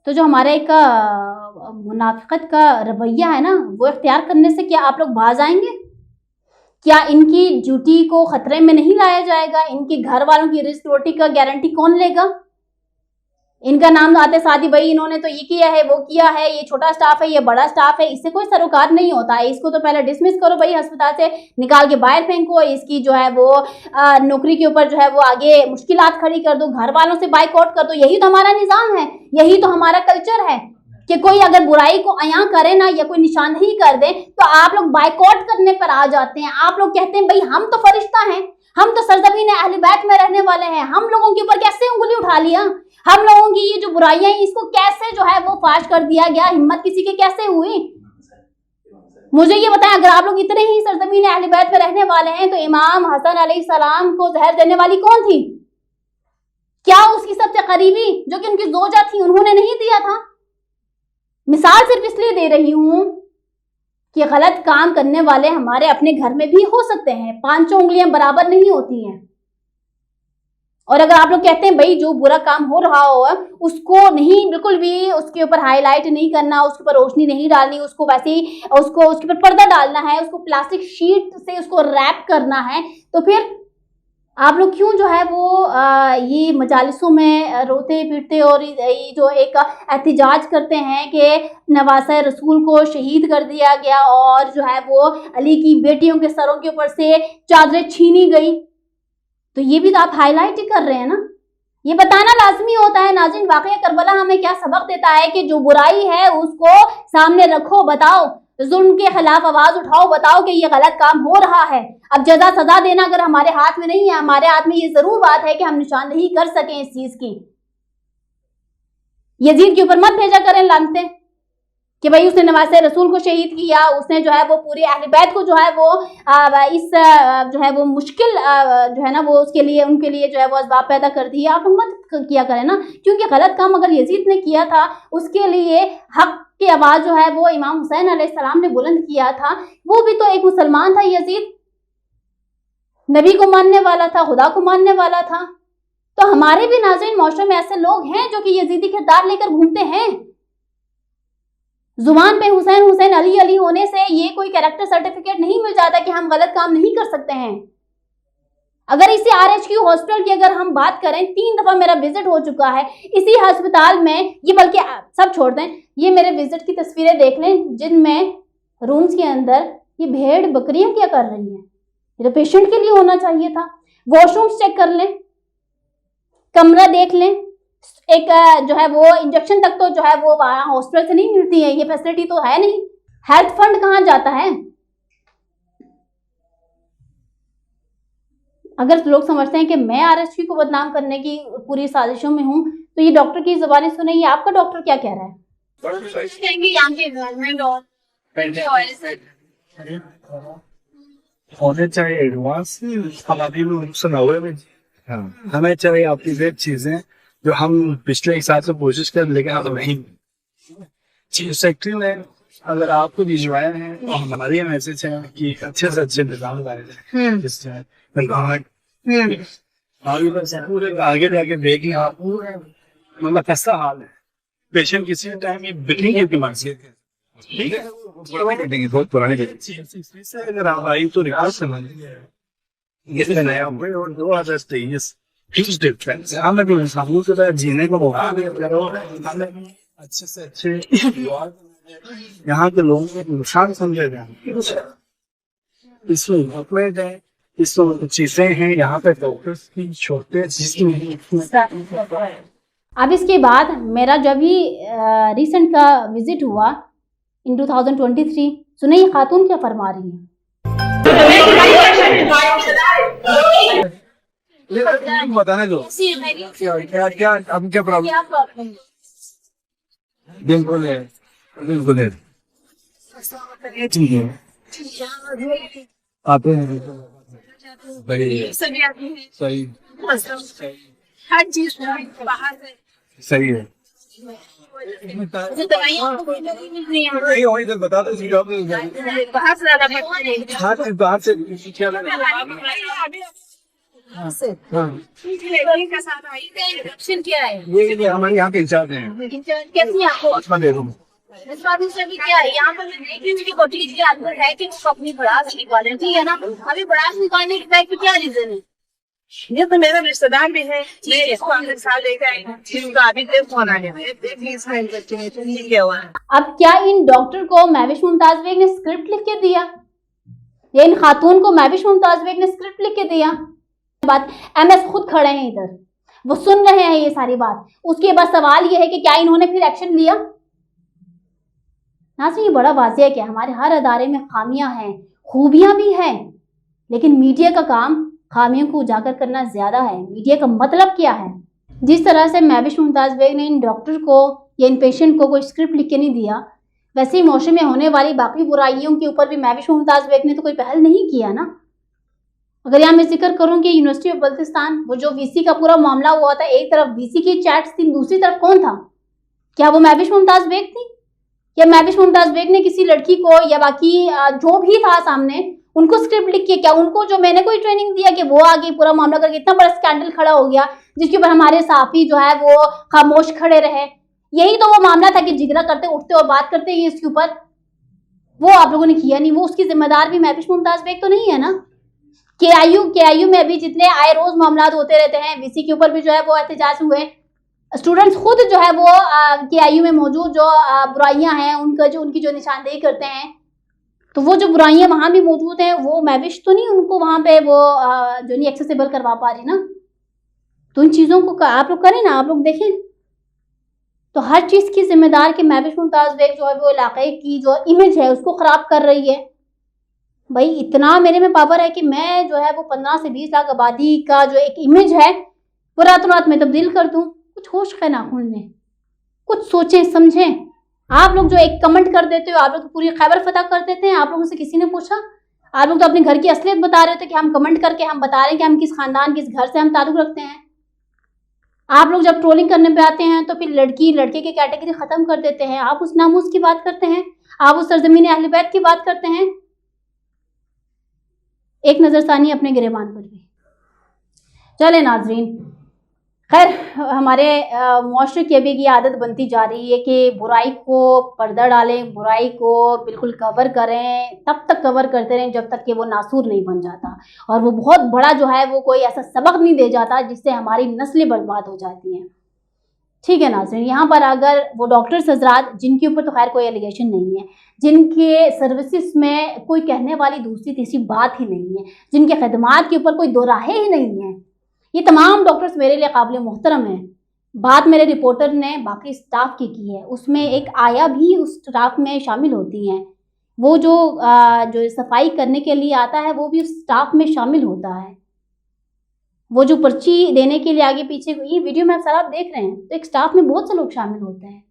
तो जो हमारा एक मुनाफिकत का रवैया है ना वो इख्तियार करने से क्या आप लोग बाज आएंगे? क्या इनकी ड्यूटी को खतरे में नहीं लाया जाएगा? इनके घर वालों की रिस्क रोटी का गारंटी कौन लेगा? इनका नाम आते साथ ही भाई इन्होंने तो ये किया है, वो किया है, ये छोटा स्टाफ है, ये बड़ा स्टाफ है, इससे कोई सरोकार नहीं होता है। इसको तो पहले डिसमिस करो भाई, अस्पताल से निकाल के बाहर फेंको, इसकी जो है वो नौकरी के ऊपर जो है वो आगे मुश्किलात खड़ी कर दो, घर वालों से बाइकआउट कर दो। यही तो हमारा निज़ाम है, यही तो हमारा कल्चर है कि कोई अगर बुराई को अयां करे ना या कोई निशानदेही कर दे तो आप लोग बाइकआउट करने पर आ जाते हैं। आप लोग कहते हैं भाई हम तो फरिश्ता हैं, हम तो सरजमीन अहले बैत में रहने वाले हैं, हम लोगों के ऊपर कैसे उंगली उठा लिया, हम लोगों की ये जो बुराइयां हैं इसको कैसे जो है वो फाश कर दिया गया, हिम्मत किसी के कैसे हुई? मुझे ये बताएं, अगर आप लोग इतने ही सरजमीन अहले बैत में रहने वाले हैं तो इमाम हसन अलैहिस्सलाम को जहर देने वाली कौन थी? क्या उसकी सबसे करीबी जो कि उनकी जोजा थी उन्होंने नहीं दिया था? मिसाल सिर्फ इसलिए दे रही हूं कि गलत काम करने वाले हमारे अपने घर में भी हो सकते हैं, पांचों उंगलियां बराबर नहीं होती हैं। और अगर आप लोग कहते हैं भाई जो बुरा काम हो रहा हो उसको नहीं बिल्कुल भी उसके ऊपर हाईलाइट नहीं करना, उसके ऊपर रोशनी नहीं डालनी, उसको वैसे ही उसको उसके ऊपर पर्दा डालना है, उसको प्लास्टिक शीट से उसको रैप करना है, तो फिर आप लोग क्यों जो है वो ये मजालिसों में रोते पीटते और ये जो एक एहतिजाज करते हैं कि नवासा रसूल को शहीद कर दिया गया और जो है वो अली की बेटियों के सरों के ऊपर से चादरें छीनी गई, तो ये भी तो आप हाईलाइट ही कर रहे हैं ना। ये बताना लाजमी होता है नाज़रीन, वाक़या करबला हमें क्या सबक देता है कि जो बुराई है उसको सामने रखो, बताओ, जुल्म के खिलाफ आवाज उठाओ, बताओ कि ये गलत काम हो रहा है। अब जजा सजा देना अगर हमारे हाथ में नहीं है, हमारे हाथ में ये जरूर बात है कि हम निशानदेही कर सकें इस चीज की। यजीद के ऊपर मत भेजा करें लानते कि भाई उसने नवासे रसूल को शहीद किया, उसने जो है वो पूरी अहले बैत को जो है वो इस जो है वो मुश्किल जो है ना वो उसके लिए उनके लिए जो है वो असबाब पैदा कर दिए। आप मत किया करें ना, क्योंकि गलत काम अगर यजीद ने किया था उसके लिए हक की आवाज जो है वो इमाम हुसैन अलैहिस्सलाम ने बुलंद किया था। वो भी तो एक मुसलमान था, यजीद नबी को मानने वाला था, खुदा को मानने वाला था। तो हमारे भी नाज़रीन मौशरे में ऐसे लोग हैं जो कि यजीदी किरदार लेकर घूमते हैं। जुबान पे हुसैन हुसैन अली अली होने से ये कोई कैरेक्टर सर्टिफिकेट नहीं मिल जाता कि हम गलत काम नहीं कर सकते हैं। अगर इसी RHQ हॉस्पिटल की अगर हम बात करें, 3 दफा मेरा विजिट हो चुका है इसी अस्पताल में, ये बल्कि सब छोड़ दें, ये मेरे विजिट की तस्वीरें देख लें जिनमें रूम्स के अंदर ये भेड़ बकरियां क्या कर रही हैं। ये तो पेशेंट के लिए होना चाहिए था। वॉशरूम्स चेक कर लें, कमरा देख लें, एक जो है वो इंजेक्शन तक तो जो है वो वहाँ हॉस्पिटल से नहीं मिलती है, ये फैसिलिटी तो है नहीं। हेल्थ फंड कहाँ जाता है? अगर लोग समझते हैं कि मैं RHQ को बदनाम करने की पूरी साजिशों में हूँ तो ये डॉक्टर की जुबानी सुनिए, आपका डॉक्टर क्या कह रहा है? होने चाहिए एडवांस हमारी सुनावे में। हाँ, हमें चाहिए आपकी वे चीजें जो हम पिछले एक साल से कोशिश कर, लेकिन हम नहीं। चीफ सेक्रेटरी ने अगर आपको भिजवाया है तो हमारी ये मैसेज है कि अच्छे से अच्छे निजाम लाए जाए। जिससे पूरे आगे जाके देखें आप, मतलब कैसा हाल है पेशेंट किसी टाइम ये बिल्डिंग की बीमारी है। ठीक है, बहुत पुरानी बिल्डिंग से अगर आप आई तो रिकॉर्ड समझिए इसमें नया हुए और 2023 ह्यूज डिफरेंस। हमें भी इंसानों के साथ जीने को मौका करो, हमें अच्छे से अच्छे यहाँ के लोगों को नुकसान समझे जाए। इसमें इक्विपमेंट है, इसमें चीजें हैं, यहाँ पे डॉक्टर्स की छोटे अब इसके बाद मेरा जब भी रिसेंट का विजिट हुआ इन 2023, सुने ये खातून क्या फरमा रही है। बताने दो क्या क्या अब क्या प्रॉब्लम। बिल्कुल है, बिल्कुल है, ठीक है आते हैं सही सही हर चीज बाहर से सही है। नहीं वही तो बता दो बाहर से ज्यादा बाहर से क्या का साथ आई क्या है ये हमारे यहाँ के इंचार्ज हैं। कैसी आपको दे दूँ इस बात से भी क्या है यहाँ पर देख रही हूँ कि बोतल के अंदर है कि वो अपनी बड़ास निकाले, ठीक है ना। अभी बड़ास निकालने के टाइप क्या रीजन है। ये तो मेरा रिश्तेदार भी है, मैं इसको अगले साल लेकर आई हूँ, इसका अभी तक फोन आया है, देखिए इसका इन्वेस्टिगेशन क्या हुआ है। अब क्या इन डॉक्टर को महविश मुमताज बेग ने स्क्रिप्ट लिख के दिया, या इन खातून को महविश मुमताज बेग ने स्क्रिप्ट लिख के दिया। बात एमएस खुद खड़े हैं इधर, वो सुन रहे हैं ये सारी बात। उसके बाद सवाल ये है कि क्या इन्होंने फिर एक्शन लिया। नाज़रीन, ये बड़ा वाज़ेह है कि हमारे हर अदारे में खामियां हैं, खूबियां भी हैं, लेकिन मीडिया का काम खामियों को उजागर करना ज्यादा है। मीडिया का मतलब क्या है। जिस तरह से महविश मुमताज बेग ने इन डॉक्टर को या इन पेशेंट को कोई स्क्रिप्ट लिख के नहीं दिया, वैसे ही मौशे में होने वाली बाकी बुराइयों के ऊपर भी महविश मुमताज बेग ने तो कोई पहल नहीं किया ना। अगर यहाँ मैं जिक्र करूँ कि यूनिवर्सिटी ऑफ बल्तिस्तान, वो जो वीसी का पूरा मामला हुआ था, एक तरफ वीसी की चैट्स थी, दूसरी तरफ कौन था। क्या वो महविश मुमताज बेग थी, या महविश मुमताज बेग ने किसी लड़की को या बाकी जो भी था सामने उनको स्क्रिप्ट लिख के, क्या उनको जो मैंने कोई ट्रेनिंग दिया कि वो आगे पूरा मामला करके इतना बड़ा स्कैंडल खड़ा हो गया जिसके ऊपर हमारे साफी जो है वो खामोश खड़े रहे। यही तो वो मामला था कि जिगरा करते उठते और बात करते ही इसके ऊपर। वो आप लोगों ने किया नहीं, वो उसकी जिम्मेदार भी महविश मुमताज बेग तो नहीं है ना। केआईयू में अभी जितने आए रोज मामला होते रहते हैं, वीसी के ऊपर भी जो है वो एहतजाज हुए। स्टूडेंट्स खुद जो है वो केआईयू में मौजूद जो बुराइयां हैं उनकी जो निशानदेही करते हैं, तो वो जो बुराइयां वहां भी मौजूद हैं, वो महविश तो नहीं उनको वहां पे वो जो नहीं एक्सेसिबल करवा पा रही ना। तो इन चीजों को आप लोग करें ना, आप लोग देखें। तो हर चीज की जिम्मेदार कि महविश मुमताज बेग जो है वो इलाके की जो इमेज है उसको खराब कर रही है। भाई इतना मेरे में पावर है कि मैं जो है वो 15 से 20 लाख आबादी का जो एक इमेज है वो रातों रात में तब्दील कर दूं। कुछ होश है नाखून में, कुछ सोचें समझें। आप लोग जो एक कमेंट कर देते हो, आप लोग तो पूरी खैबर फतह कर देते हैं। आप लोगों से किसी ने पूछा? आप लोग तो अपने घर की असलियत बता रहे थे कि हम कमेंट करके हम बता रहे हैं कि हम किस खानदान किस घर से हम ताल्लुक रखते हैं। आप लोग जब ट्रोलिंग करने पे आते हैं तो फिर लड़की लड़के की कैटेगरी खत्म कर देते हैं। आप उस नामूस की बात करते हैं, आप उस सरजमीन अहले बैत की बात करते हैं। एक नजरसानी अपने गिरेबान पर भी। चले नाजरीन, खैर हमारे मुआशरे की अभी ये आदत बनती जा रही है कि बुराई को पर्दा डालें, बुराई को बिल्कुल कवर करें, तब तक कवर करते रहें जब तक कि वो नासूर नहीं बन जाता और वो बहुत बड़ा जो है वो कोई ऐसा सबक नहीं दे जाता जिससे हमारी नस्लें बर्बाद हो जाती हैं। ठीक है नाज़रीन, यहाँ पर अगर वो डॉक्टर्स हजरात जिनके ऊपर तो खैर कोई एलिगेशन नहीं है, जिनके सर्विसेज में कोई कहने वाली दूसरी तीसरी बात ही नहीं है, जिनके खदमात के ऊपर कोई दो राहें ही नहीं है, ये तमाम डॉक्टर्स मेरे लिए काबिल मोहतरम हैं। बात मेरे रिपोर्टर ने बाकी स्टाफ की है, उसमें एक आया भी उस स्टाफ में शामिल होती हैं। वो जो सफाई करने के लिए आता है वो भी उस स्टाफ में शामिल होता है। वो जो पर्ची देने के लिए आगे पीछे, ये वीडियो में आप सारा आप देख रहे हैं, तो एक स्टाफ में बहुत से लोग शामिल होते हैं।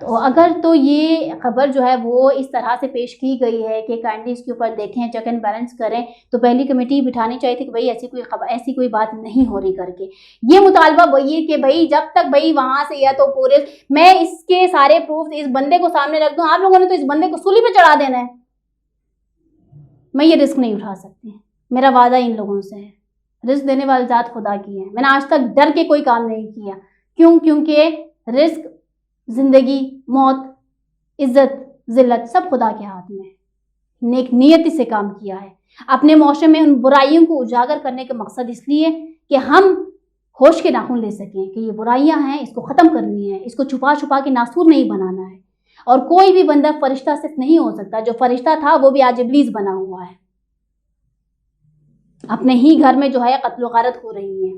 तो अगर तो ये खबर जो है वो इस तरह से पेश की गई है कि काइंडली इसके ऊपर देखें, चेक एंड बैलेंस करें, तो पहली कमेटी बिठानी चाहिए थी कि भाई ऐसी कोई खबर, ऐसी कोई बात नहीं हो रही करके। ये मुतालबा वही है कि भाई जब तक भाई वहां से या तो पूरे मैं इसके सारे प्रूफ इस बंदे को सामने रख दूं, आप लोगों ने तो इस बंदे को सूली पे चढ़ा देना है। मैं ये रिस्क नहीं उठा सकती, मेरा वादा इन लोगों से है। रिस्क देने वाली जात खुदा की है। मैंने आज तक डर के कोई काम नहीं किया। क्यों? क्योंकि रिस्क, जिंदगी, मौत, इज्जत, जिल्लत सब खुदा के हाथ में है। नेक नियति से काम किया है। अपने मौशरे में उन बुराइयों को उजागर करने का मकसद इसलिए कि हम होश के नाखून ले सकें कि ये बुराइयां हैं, इसको ख़त्म करनी है, इसको छुपा छुपा के नासूर नहीं बनाना है। और कोई भी बंदा फरिश्ता सिर्फ नहीं हो सकता। जो फरिश्ता था वो भी आज इब्लीस बना हुआ है। अपने ही घर में जो है कत्ल गारत हो रही है।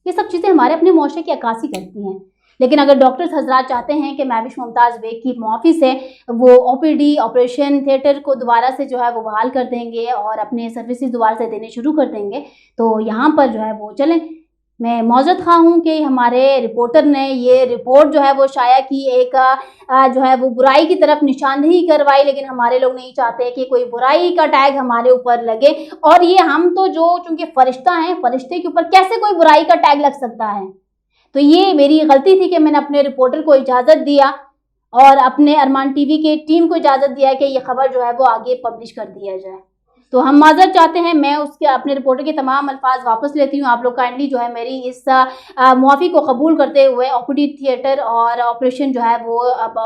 ये सब चीज़ें हमारे अपने मुआशरे की अक्कासी करती हैं। लेकिन अगर डॉक्टर्स हजरात चाहते हैं कि महविश मुमताज़ बेग की मुआफ़ी से वो ओपीडी ऑपरेशन थिएटर को दोबारा से जो है वो बहाल कर देंगे और अपने सर्विसेज दोबारा से देने शुरू कर देंगे, तो यहाँ पर जो है वो चलें। मैं मौजूद खा हूँ कि हमारे रिपोर्टर ने ये रिपोर्ट जो है वो शाया की, एक जो है वो बुराई की तरफ निशानदेही करवाई, लेकिन हमारे लोग नहीं चाहते कि कोई बुराई का टैग हमारे ऊपर लगे। और ये हम तो जो चूंकि फरिश्ता हैं, फरिश्ते के ऊपर कैसे कोई बुराई का टैग लग सकता है? तो ये मेरी गलती थी कि मैंने अपने रिपोर्टर को इजाज़त दिया और अपने अरमान टीवी के टीम को इजाज़त दिया कि ये खबर जो है वो आगे पब्लिश कर दिया जाए। तो हम माजरत चाहते हैं। मैं उसके अपने रिपोर्टर के तमाम अल्फाज वापस लेती हूँ। आप लोग काइंडली जो है मेरी इस मुआफ़ी को कबूल करते हुए ओपीडी थिएटर और ऑपरेशन जो है वो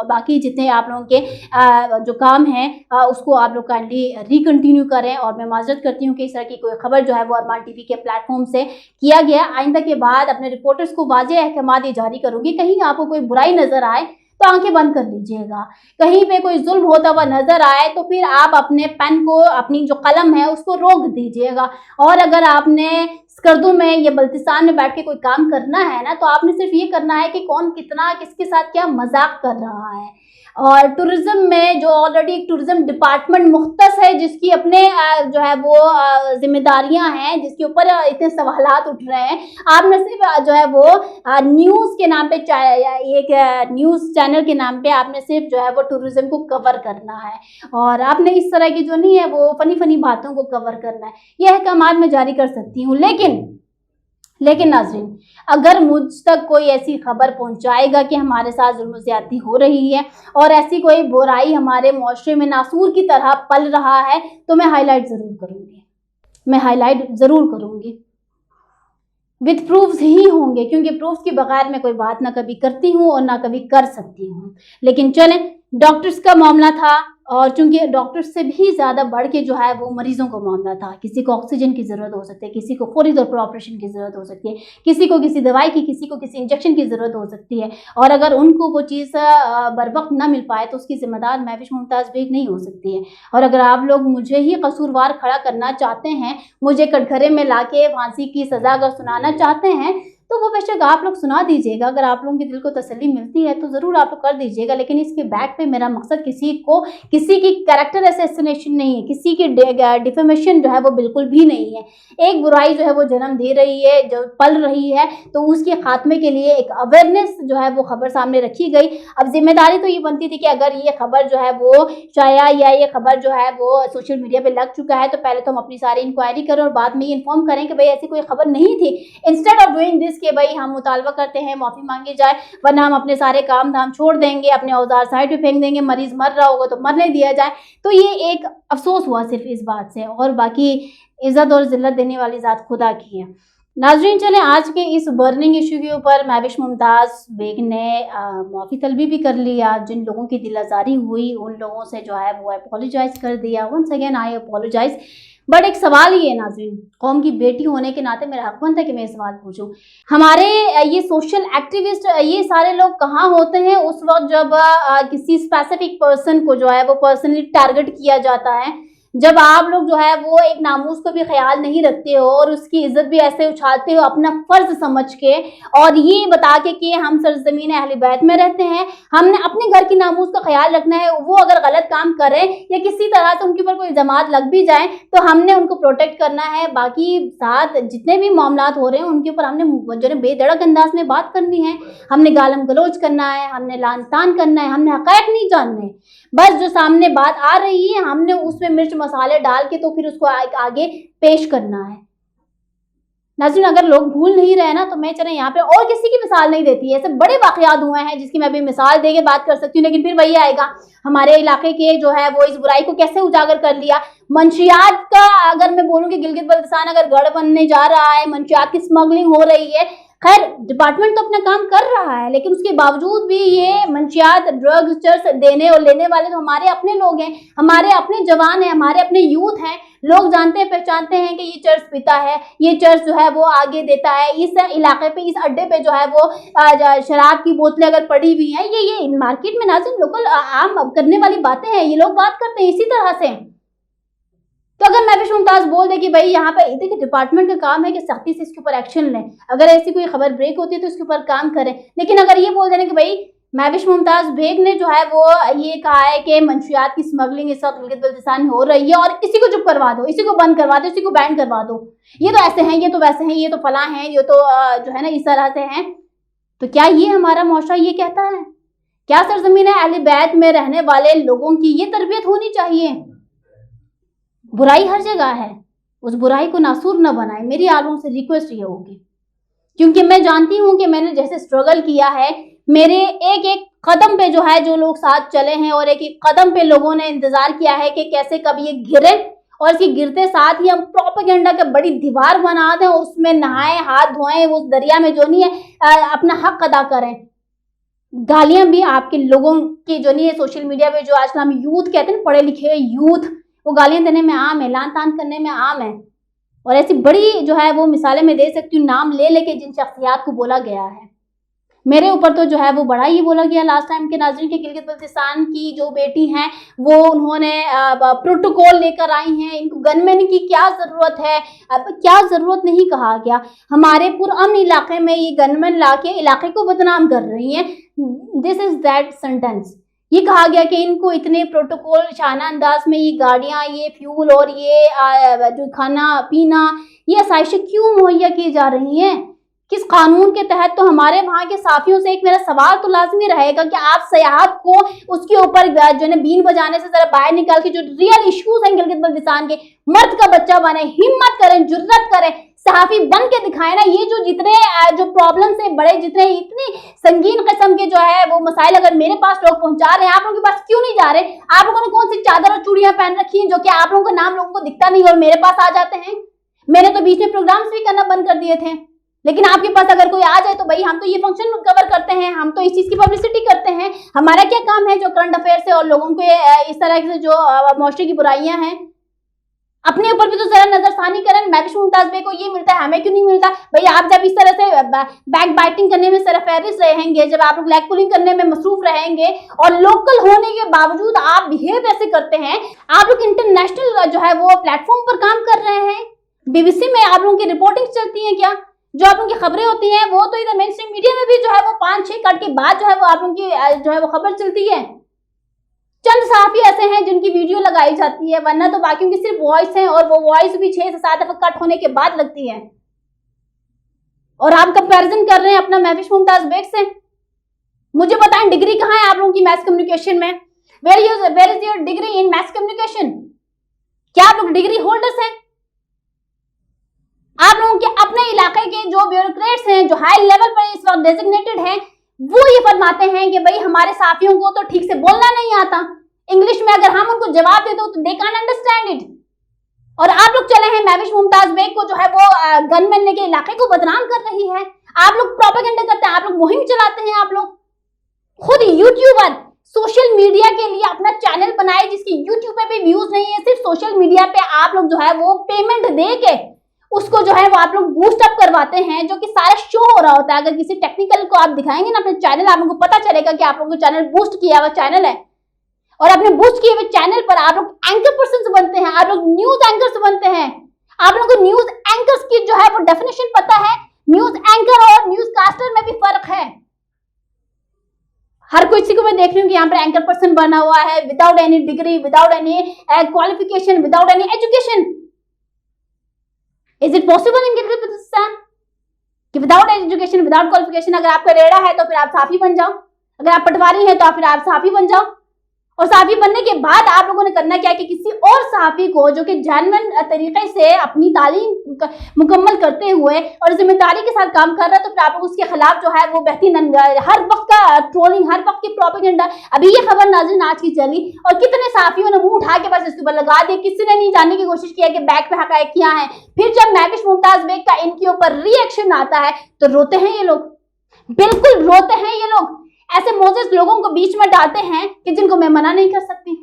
बाकी जितने आप लोगों के जो काम हैं उसको आप लोग काइंडली रिकंटिन्यू करें। और मैं माजरत करती हूँ कि इस तरह की कोई खबर जो है वो अरमान टीवी के प्लेटफॉर्म से किया गया। आइंदा के बाद अपने रिपोर्टर्स को वाज़ेह अहकामात जारी करूँगी। कहीं आपको कोई बुराई नज़र आए तो आंखें बंद कर लीजिएगा। कहीं पे कोई जुल्म होता हुआ नजर आए तो फिर आप अपने पेन को, अपनी जो कलम है उसको रोक दीजिएगा। और अगर आपने स्कर्दू में या बल्तिस्तान में बैठ के कोई काम करना है ना, तो आपने सिर्फ ये करना है कि कौन कितना किसके साथ क्या मजाक कर रहा है। और टूरिज्म में जो ऑलरेडी एक टूरिज्म डिपार्टमेंट मुख्तस है, जिसकी अपने जो है वो जिम्मेदारियां हैं, जिसके ऊपर इतने सवालात उठ रहे हैं, आपने सिर्फ जो है वो न्यूज़ के नाम पे, एक न्यूज़ चैनल के नाम पे आपने सिर्फ जो है वो टूरिज्म को कवर करना है। और आपने इस तरह की जो नहीं है वो फनी बातों को कवर करना है। यह अहकामात मैं जारी कर सकती हूँ। लेकिन नाज़रीन, अगर मुझ तक कोई ऐसी खबर पहुंचाएगा कि हमारे साथ जुल्म ज़्यादती हो रही है और ऐसी कोई बुराई हमारे मुआशरे में नासूर की तरह पल रहा है, तो मैं हाईलाइट ज़रूर करूँगी। विद प्रूफ्स ही होंगे, क्योंकि प्रूफ्स के बगैर मैं कोई बात ना कभी करती हूँ और ना कभी कर सकती हूँ। लेकिन चलें, डॉक्टर्स का मामला था और चूंकि डॉक्टर्स से भी ज़्यादा बढ़ के जो है वो मरीजों का मामला था। किसी को ऑक्सीजन की ज़रूरत हो सकती है, किसी को फौरी तौर पर ऑपरेशन की ज़रूरत हो सकती है, किसी को किसी दवाई की, किसी को किसी इंजेक्शन की ज़रूरत हो सकती है। और अगर उनको वो चीज़ बर वक्त ना मिल पाए तो उसकी जिम्मेदार महविश मुमताज़ बेग नहीं हो सकती है। और अगर आप लोग मुझे ही कसूरवार खड़ा करना चाहते हैं, मुझे कटघरे में ला के फांसी की सज़ा अगर सुनाना चाहते हैं, तो वो बेशक आप लोग सुना दीजिएगा। अगर आप लोगों के दिल को तसल्ली मिलती है तो ज़रूर आप लोग कर दीजिएगा। लेकिन इसके बैक पे मेरा मकसद किसी की कैरेक्टर असैसिनेशन नहीं है, किसी की डिफेमेशन जो है वो बिल्कुल भी नहीं है। एक बुराई जो है वो जन्म दे रही है, जो पल रही है, तो उसके खात्मे के लिए एक अवेयरनेस जो है वो खबर सामने रखी गई। अब जिम्मेदारी तो ये बनती थी कि अगर ये खबर जो है वो शाया या ये खबर जो है वो सोशल मीडिया पे लग चुका है, तो पहले तो हम अपनी सारी इंक्वायरी करें और बाद में ये इन्फॉर्म करें कि भाई ऐसी कोई खबर नहीं थी। इंस्टेड ऑफ डूइंग दिस कि भाई हम मुतालबा करते हैं माफ़ी मांगी जाए, वरना हम अपने सारे काम धाम छोड़ देंगे, अपने औजार साइड पे फेंक देंगे, मरीज मर रहा होगा तो मरने दिया जाए। तो ये एक अफसोस हुआ सिर्फ इस बात से, और बाकी इज़्ज़त और ज़िल्लत देने वाली ज़ात खुदा की है। नाज़रीन, चलें आज के इस बर्निंग इशू के ऊपर महविश मुमताज़ बेग ने माफ़ी तलबी भी कर लिया। जिन लोगों की दिल आज़ारी हुई उन लोगों से जो है वो अपोलोजाइज़ कर दिया। Once again I apologise. But एक सवाल ही है नाज़रीन, कौम की बेटी होने के नाते मेरा हक बनता है कि मैं सवाल पूछूं। हमारे ये सोशल एक्टिविस्ट ये सारे लोग कहाँ होते हैं उस वक्त जब किसी स्पेसिफिक पर्सन को जो है वो पर्सनली टारगेट किया जाता है, जब आप लोग जो है वो एक नामूस को भी ख्याल नहीं रखते हो और उसकी इज्जत भी ऐसे उछालते हो अपना फर्ज समझ के, और ये बता के कि हम सरजमीन अहले बैत में रहते हैं, हमने अपने घर की नामूस का ख्याल रखना है, वो अगर गलत काम करें या किसी तरह से उनके ऊपर कोई इल्जामात लग भी जाए तो हमने उनको प्रोटेक्ट करना है। बाकी साथ जितने भी मामलात हो रहे हैं उनके ऊपर हमने जो है बेधड़क अंदाज में बात करनी है, हमने गालम गलोच करना है, हमने लान तान करना है, हमने हक़ाइक़ नहीं जानने। बस जो सामने बात आ रही है हमने उसमें मिर्च मसाले डाल के तो फिर उसको आगे पेश करना है। नाज़रीन, अगर लोग भूल नहीं रहे ना तो मैं चले यहाँ पे और किसी की मिसाल नहीं देती है, ऐसे बड़े वाक़यात हुए हैं जिसकी मैं अभी मिसाल देके बात कर सकती हूँ, लेकिन फिर वही आएगा हमारे इलाके के जो है वो इस बुराई को कैसे उजागर कर लिया। मंशियात का अगर मैं बोलूँ कि गिलगित बल्तिस्तान अगर गढ़ बनने जा रहा है, मंशियात की स्मगलिंग हो रही है, खैर डिपार्टमेंट तो अपना काम कर रहा है, लेकिन उसके बावजूद भी ये मंशियात ड्रग्स चर्स देने और लेने वाले तो हमारे अपने लोग हैं, हमारे अपने जवान हैं, हमारे अपने यूथ हैं। लोग जानते हैं पहचानते हैं कि ये चर्स पीता है, ये चर्स जो है वो आगे देता है, इस इलाके पे इस अड्डे पे जो है वो शराब की बोतलें अगर पड़ी हुई हैं, ये मार्केट में नाज़रीन लोकल आम करने वाली बातें हैं, ये लोग बात करते हैं इसी तरह से। तो अगर महविश मुमताज बोल दे कि भाई यहाँ पे देखिए डिपार्टमेंट का काम है कि सख्ती से इसके ऊपर एक्शन लें, अगर ऐसी कोई खबर ब्रेक होती है तो इसके ऊपर काम करें, लेकिन अगर ये बोल देना कि भाई महविश मुमताज बेग ने जो है वो ये कहा है कि मंशियात की स्मगलिंग इस वक्त गिलगित बल्तिस्तान में हो रही है और इसी को चुप करवा दो, इसी को बंद करवा दो, इसी को बैन करवा दो, ये तो ऐसे हैं, ये तो वैसे हैं, ये तो फलां हैं, ये तो जो है ना इस तरह से हैं, तो क्या ये हमारा मुआशरा ये कहता है? क्या सरजमीन अहले बैत में रहने वाले लोगों की ये तरबियत होनी चाहिए? बुराई हर जगह है, उस बुराई को नासूर न बनाए, मेरी आप लोगों से रिक्वेस्ट ये होगी, क्योंकि मैं जानती हूं कि मैंने जैसे स्ट्रगल किया है, मेरे एक एक कदम पे जो है जो लोग साथ चले हैं और एक एक कदम पे लोगों ने इंतजार किया है कि कैसे कब ये गिरे, और इसके गिरते साथ ही हम प्रोपेगेंडा की बड़ी दीवार बना दें और उसमें नहाएं, हाथ धोएं, उस दरिया में जो नहीं है अपना हक अदा करें। गालियां भी आपके लोगों की जो नहीं है सोशल मीडिया पे, जो आजकल हम यूथ कहते हैं, पढ़े लिखे यूथ, वो गालियां देने में आम है, लान तान करने में आम है, और ऐसी बड़ी जो है वो मिसालें मैं दे सकती हूँ नाम ले लेके जिन शख्सियात को बोला गया है। मेरे ऊपर तो जो है वो बड़ा ही बोला गया लास्ट टाइम के नाज़रीन के गिलगित बल्तिस्तान की जो बेटी हैं वो उन्होंने प्रोटोकॉल लेकर आई हैं, इनको गनमैन की क्या ज़रूरत है, क्या ज़रूरत नहीं कहा गया। हमारे पुरअमन इलाके में ये गनमैन ला के इलाके को बदनाम कर रही हैं, दिस इज़ दैट सेंटेंस। ये कहा गया कि इनको इतने प्रोटोकॉल शाना अंदाज में ये गाड़ियाँ, ये फ्यूल और ये जो खाना पीना, ये आसाइशें क्यों मुहैया की जा रही हैं, किस कानून के तहत? तो हमारे वहाँ के साथियों से एक मेरा सवाल तो लाजमी रहेगा कि आप सयाहत को उसके ऊपर जो है बीन बजाने से जरा बाहर निकाल के जो रियल इश्यूज हैं गिलगित बल्तिस्तान के, मर्द का बच्चा बने, हिम्मत करें, जुर्रत करें, सहाफी बन के दिखाए ना। ये जो जितने जो प्रॉब्लम से बड़े, जितने इतनी संगीन किस्म के जो है वो मसाइल अगर मेरे पास लोग पहुंचा रहे हैं, आप लोगों के पास क्यों नहीं जा रहे? आप लोगों ने कौन सी चादर और चूड़ियां पहन रखी हैं जो कि आप लोगों का नाम लोगों को दिखता नहीं और मेरे पास आ जाते हैं? मैंने तो बीच में प्रोग्राम्स भी करना बंद कर दिए थे, लेकिन आपके पास अगर कोई आ जाए तो भाई हम तो ये फंक्शन कवर करते हैं, हम तो इस चीज की पब्लिसिटी करते हैं। हमारा क्या काम है जो करंट अफेयर से और लोगों के इस तरह से जो मुआशरे की बुराइयां हैं, अपने ऊपर भी तो जरा नजरसानी करें। महविश मुमताज बेग को ये मिलता है, हमें क्यों नहीं मिलता? भाई आप जब इस तरह से बैक बाइटिंग करने में सरफहरिस्त रहेंगे, जब आप लोग लैग पुलिंग करने में मसरूफ रहेंगे और लोकल होने के बावजूद आप बिहेव ऐसे करते हैं, आप लोग इंटरनेशनल जो है वो प्लेटफॉर्म पर काम कर रहे हैं, BBC में आप लोगों की रिपोर्टिंग चलती है क्या? जो आप लोगों की खबरें होती हैं वो तो इधर मेन स्ट्रीम मीडिया में भी जो है वो 5-6 कट के बाद जो है वो आप लोगों की जो है वो खबर चलती है। चंद सहाफी ऐसे हैं जिनकी वीडियो लगाई जाती है, वरना तो बाकियों की सिर्फ वॉइस है और वो वॉइस भी 6 से 7 दफा कट होने के बाद लगती है। और आप कंपैरिजन कर रहे हैं अपना महविश मुमताज बेग से। मुझे बताएं डिग्री कहाँ है आप लोगों की मैथ कम्युनिकेशन में? Where is your degree in math communication? क्या आप लोग डिग्री होल्डर्स हैं? आप लोगों के अपने इलाके के जो ब्यूरोक्रेट्स हैं, जो हाई लेवल पर इस वक्त डेजिग्नेटेड हैं, वो ये फरमाते हैं कि भाई हमारे साथियों को तो ठीक से बोलना नहीं आता, इंग्लिश में अगर हम उनको जवाब देते तो दे कांट अंडरस्टैंड इट। और आप लोग चले हैं महविश मुमताज बेग को जो है वो गनमैन लेके इलाके को बदनाम कर रही है। आप लोग प्रोपेगेंडा करते हैं, आप लोग मुहिम चलाते हैं, आप लोग खुद यूट्यूबर सोशल मीडिया के लिए अपना चैनल बनाए जिसकी यूट्यूब पे भी व्यूज नहीं है, सिर्फ सोशल मीडिया पे आप लोग जो है वो पेमेंट दे के उसको जो है वो आप लोग बूस्ट अप करवाते हैं, जो कि सारा शो हो रहा होता है। अगर किसी टेक्निकल को आप दिखाएंगे ना अपने चैनल, आप लोगों को पता चलेगा कि आप लोगों का चैनल बूस्ट किया हुआ चैनल है। और अपने बूस्ट किए हुए चैनल पर आप लोग एंकर पर्सन बनते हैं, आप लोग न्यूज एंकर्स बनते हैं। आप लोगों को न्यूज एंकर्स की जो है वो डेफिनेशन पता है। न्यूज एंकर और न्यूज कास्टर में भी फर्क है। हर किसी को मैं देख रही हूँ कि यहाँ पर एंकर पर्सन बना हुआ है without any degree, without any qualification, without any education. Is it possible in Gilgit-Baltistan कि विदाउट एजुकेशन, विदाउट क्वालिफिकेशन अगर आपका रेड़ा है तो फिर आप साफी बन जाओ, अगर आप पटवारी हैं तो फिर आप साफी बन जाओ। और साफी बनने के बाद आप लोगों ने करना क्या कि किसी और साफी को जो कि जेन्युइन तरीके से अपनी तालीम मुकम्मल करते हुए और जिम्मेदारी के साथ काम कर रहा है, तो फिर आप लोग उसके खिलाफ जो है वो बेहतरीन हर वक्त का ट्रोलिंग, हर वक्त की प्रोपेगेंडा। अभी ये खबर नाज़रीन आज की चली और कितने साफियों ने मुंह उठा के बस इसके ऊपर लगा दिया, किसी ने नहीं जानने की कोशिश किया कि बैक पे हकायक क्या है। फिर जब महविश मुमताज बेग का इनके ऊपर रिएक्शन आता है तो रोते हैं ये लोग, बिल्कुल रोते हैं ये लोग। ऐसे मोजेस लोगों को बीच में डालते हैं कि जिनको मैं मना नहीं कर सकती।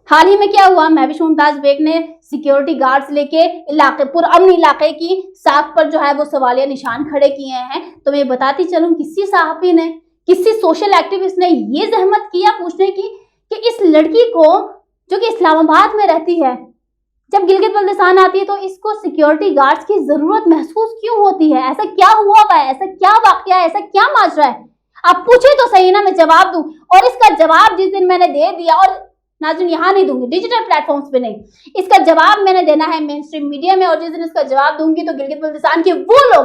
हाल ही में क्या हुआ, महविश मुमताज बेग ने सिक्योरिटी गार्ड्स लेके इलाके पुरअमन इलाके की साख पर जो है वो सवालिया निशान खड़े किए हैं। तो मैं बताती चलूं, किसी सहाफी ने, किसी सोशल एक्टिविस्ट ने ये जहमत किया पूछने की कि इस लड़की को जो कि इस्लामाबाद में रहती है, जब गिलगित बल्तिस्तान आती है तो इसको सिक्योरिटी गार्ड्स की जरूरत महसूस क्यों होती है? ऐसा क्या हुआ है? ऐसा क्या वाकया है? ऐसा क्या माजरा है? आप पूछे तो सही ना, मैं जवाब दूं। और इसका जवाब जिस दिन मैंने दे दिया, और नाज़रीन यहाँ नहीं दूंगी, डिजिटल प्लेटफॉर्म्स पे नहीं, इसका जवाब मैंने देना है मेन स्ट्रीम मीडिया में। और जिस दिन इसका जवाब दूंगी तो गिलगित बल्तिस्तान के वो लोग,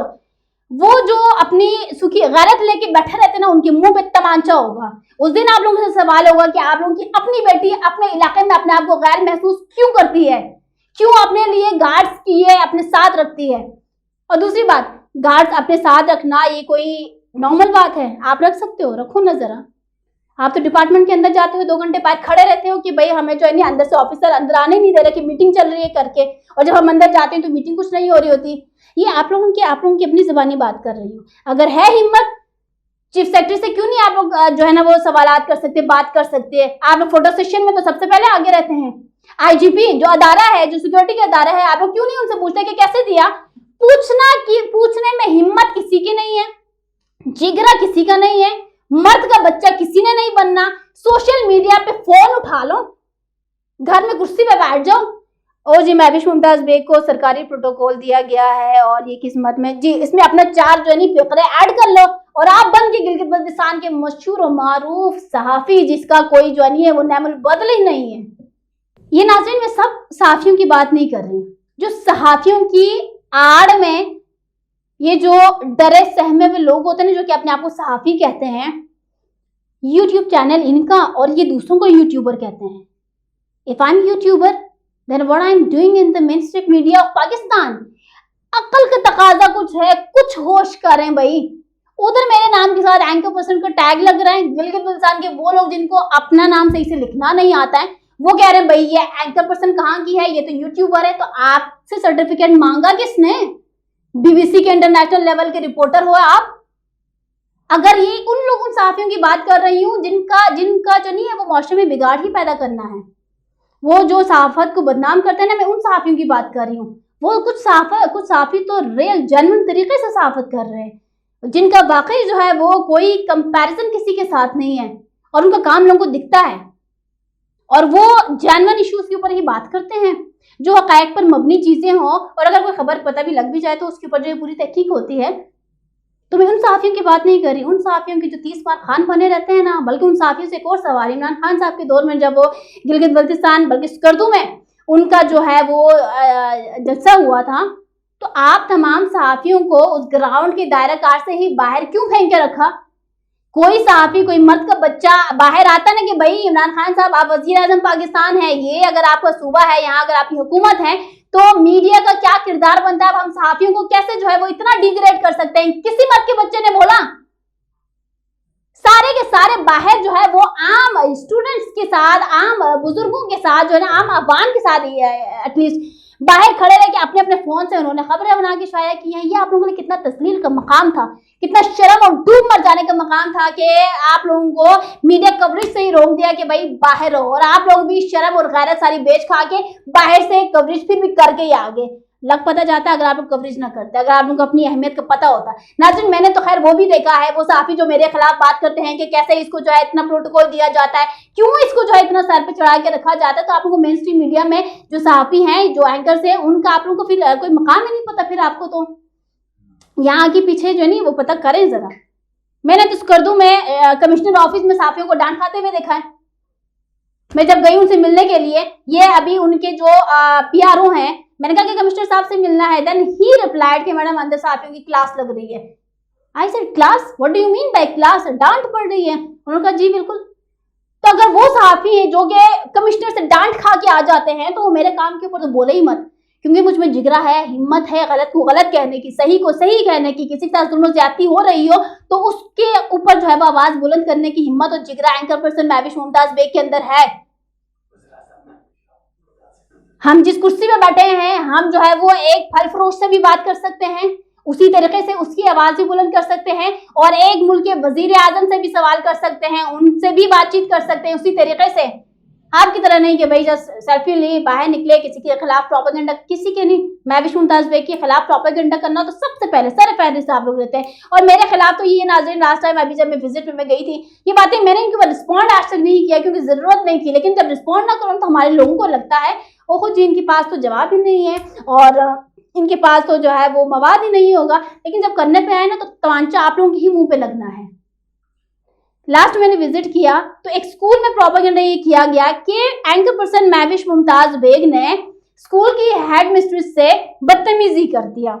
वो जो अपनी सुखी गैरत लेके बैठे रहते ना, उनके मुंह पे तमांचा होगा। उस दिन आप लोगों से सवाल होगा कि आप लोगों की अपनी बेटी अपने इलाके में अपने आप को गैर महसूस क्यों करती है, क्यों अपने लिए गार्ड्स की ये अपने साथ रखती है। और दूसरी बात, गार्ड्स अपने साथ रखना ये कोई नॉर्मल बात है? आप रख सकते हो, रखो ना जरा। आप तो डिपार्टमेंट के अंदर जाते हो, 2 घंटे बाद खड़े रहते हो कि भाई हमें जो है नहीं, अंदर से ऑफिसर अंदर आने नहीं दे रहे कि मीटिंग चल रही है करके, और जब हम अंदर जाते हैं तो मीटिंग कुछ नहीं हो रही होती। ये आप लोगों की अपनी जुबानी बात कर रही हूँ। अगर है हिम्मत, चीफ सेक्रेटरी से क्यों नहीं आप लोग जो है ना वो सवालात कर सकते, बात कर सकते हैं? आप लोग फोटो सेशन में तो सबसे पहले आगे रहते हैं। आईजीपी जो अदारा है, जो सिक्योरिटी का अदारा है, आप लोग क्यों नहीं उनसे पूछते कि कैसे दिया? पूछने में हिम्मत किसी की नहीं है, जिगरा किसी का नहीं है, मर्द का बच्चा किसी ने नहीं बनना। सोशल मीडिया पे फोन उठा लो, घर में कुर्सी पे बैठ जाओ। और जी महविश मुमताज बेग को सरकारी प्रोटोकॉल दिया गया है और ये किस्मत में जी, इसमें अपना 4 जो नहीं फिक्रे ऐड कर लो और आप बन के गिलगित बल्तिस्तान के मशहूर और मारूफ सहाफी, जिसका कोई जो नहीं है वो नैमुल बदल ही नहीं है। ये नाज़रीन मैं सब सहाफियों की बात नहीं कर रही, जो सहाफियों की आड़ में ये जो डरे सहमे हुए लोग होते हैं जो कि अपने आप को सहाफी कहते हैं, यूट्यूब चैनल इनका और ये दूसरों को यूट्यूबर कहते हैं। If I am YouTuber then what I'm doing in the mainstream media of Pakistan? अक्ल का तकाजा कुछ है, कुछ होश करें भाई। उधर मेरे नाम के साथ एंकर पर्सन का टैग लग रहा है। गिलगित बल्तिस्तान के वो लोग जिनको अपना नाम सही से लिखना नहीं आता है, वो कह रहे हैं भाई ये एंकर पर्सन कहाँ की है, ये तो यूट्यूबर है। तो आपसे सर्टिफिकेट मांगा किसने? बीबीसी के इंटरनेशनल लेवल के रिपोर्टर हो आप। अगर ये उन लोगों सहाफियों की बात कर रही हूँ जिनका जो नहीं है वो मुआशरे में बिगाड़ ही पैदा करना है, वो जो सहाफत को बदनाम करते हैं ना, मैं उन सहाफियों की बात कर रही हूँ। वो कुछ सहाफी तो रियल जेन्युइन तरीके से सहाफत कर रहे हैं, जिनका वाकई जो है वो कोई कंपैरिजन किसी के साथ नहीं है और उनका काम लोगों को दिखता है और वो जेन्युइन इश्यूज के ऊपर ही बात करते हैं, जो हकायक पर मबनी चीजें हों। और अगर कोई खबर पता भी लग भी जाए तो उसके ऊपर जो पूरी तहकीक होती है। तो मैं उन सहाफियों की बात नहीं कर रही, उन सहाफियों की जो 30 बार खान बने रहते हैं ना, बल्कि उन सहाफियों से एक और सवाल, इमरान खान साहब के दौर में जब वो गिलगित बल्तिस्तान बल्कि स्कर्दू में उनका जो है वो जलसा हुआ था, तो आप तमाम सहाफियों को उस ग्राउंड के दायरा कार से ही बाहर क्यों फेंक के रखा? कोई सहाफी, कोई मर्द का बच्चा बाहर आता ना कि भाई इमरान खान साहब आप वजीर आजम पाकिस्तान है, ये अगर आपका सूबा है, यहाँ अगर आपकी हुकूमत है, तो मीडिया का क्या किरदार बनता है? अब हम सहाफियों को कैसे जो है वो इतना डिग्रेड कर सकते हैं? किसी मर्द के बच्चे ने बोला? सारे के सारे बाहर जो है वो आम स्टूडेंट्स के साथ, आम बुजुर्गों के साथ, जो है ना आम अवाम के साथ एटलीस्ट बाहर खड़े रह के अपने अपने फोन से उन्होंने खबरें बना के शाया की हैं। ये आप लोगों के लिए कितना तस्लील का मकाम था कितना शर्म और डूब मर जाने का मकाम था कि आप लोगों को मीडिया कवरेज से ही रोक दिया कि भाई बाहर रहो, और आप लोग भी शर्म और गैरत सारी बेच खा के बाहर से कवरेज फिर भी करके ही आगे लग पता जाता है। अगर आप लोग कवरेज ना करते, अगर आप लोगों को अपनी अहमियत का पता होता। नाज़रीन, मैंने तो खैर वो भी देखा है, वो सहाफी जो मेरे खिलाफ बात करते हैं कि कैसे इसको जो है इतना प्रोटोकॉल दिया जाता है, क्यों इसको जो है इतना सर पे चढ़ा के रखा जाता है। तो आप लोगों को मेन स्ट्रीम मीडिया में जो सहाफी हैं, जो एंकर्स हैं, उनका आप लोगों को फिर कोई मकाम ही नहीं पता। फिर आपको तो यहाँ आगे पीछे जो है नहीं वो पता करें जरा। मैंने तो स्कर्दू में कमिश्नर ऑफिस में सहाफियों को डांट खाते हुए देखा है। मैं जब गई उनसे मिलने के लिए, ये अभी उनके जो पीआरओ हैं, मैंने कहा कि कमिश्नर साहब से मिलना है, देन ही रिप्लाइड कि मैडम अंदर सहाफियों की क्लास लग रही है। I said class, what do you mean by class? डांट पड़ रही है? उन्होंने कहा जी बिल्कुल। तो अगर वो सहाफी है जो कि कमिश्नर से डांट खा के आ जाते हैं, तो वो मेरे काम के ऊपर तो बोले ही मत, क्योंकि मुझ में जिगरा है, हिम्मत है गलत को गलत कहने की, सही को सही कहने की। किसी के साथ जुल्म ज्यादती हो रही हो तो उसके ऊपर जो है वो आवाज बुलंद करने की हिम्मत और जिगरा एंकर पर्सन महविश मुमताज बेग के अंदर है। हम जिस कुर्सी पे बैठे हैं, हम जो है वो एक फल फरोश से भी बात कर सकते हैं, उसी तरीके से उसकी आवाज भी बुलंद कर सकते हैं, और एक मुल्क के वजीर आजम से भी सवाल कर सकते हैं, उनसे भी बातचीत कर सकते हैं उसी तरीके से। आपकी तरह नहीं कि भाई जस्ट सेल्फी ली बाहर निकले, किसी के खिलाफ प्रोपेगेंडा, किसी के नहीं। महविश मुमताज बेग के खिलाफ प्रोपेगेंडा करना तो सबसे पहले सर फहरिस्त आप लोग रहते हैं। और मेरे खिलाफ तो ये नाज़रीन, लास्ट टाइम अभी जब मैं विजिट में गई थी, ये बातें मैंने इनके ऊपर रिस्पॉन्ड आज तक नहीं किया क्योंकि जरूरत नहीं थी। लेकिन जब रिस्पॉन्ड ना करूँ तो हमारे लोगों को लगता है वो खुद जी इनके पास तो जवाब ही नहीं है और इनके पास तो जो है वो मवाद ही नहीं होगा। लेकिन जब करने पे आए ना तो तमांचा आप लोगों के ही मुंह पे लगना है। लास्ट मैंने विजिट किया तो एक स्कूल में प्रोपेगेंडा ये किया गया कि एंकर पर्सन महविश मुमताज बेग ने स्कूल की हेड मिस्ट्रेस से बदतमीजी कर दिया।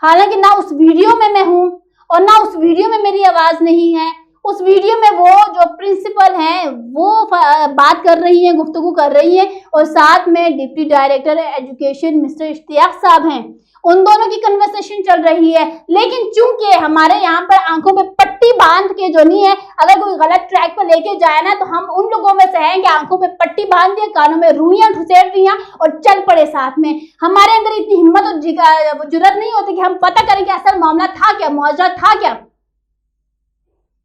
हालांकि ना उस वीडियो में मैं हूं और ना उस वीडियो में मेरी आवाज नहीं है। उस वीडियो में वो जो प्रिंसिपल हैं वो बात कर रही हैं, गुफ्तगू कर रही हैं, और साथ में deputy director education mister Ishtiaq साहब हैं, उन दोनों की कन्वर्सेशन चल रही है। लेकिन चूंकि हमारे यहाँ पर आंखों पे पट्टी बांध के जो नहीं है, अगर कोई गलत ट्रैक पर लेके जाए ना तो हम उन लोगों में से हैं कि आंखों पे पट्टी बांध दिया, कानों में रुइयां ठुसेड़ दिया और चल पड़े साथ में। हमारे अंदर इतनी हिम्मत और जुर्रत नहीं होती कि हम पता करें कि असल मामला था क्या, मुआवजा था क्या।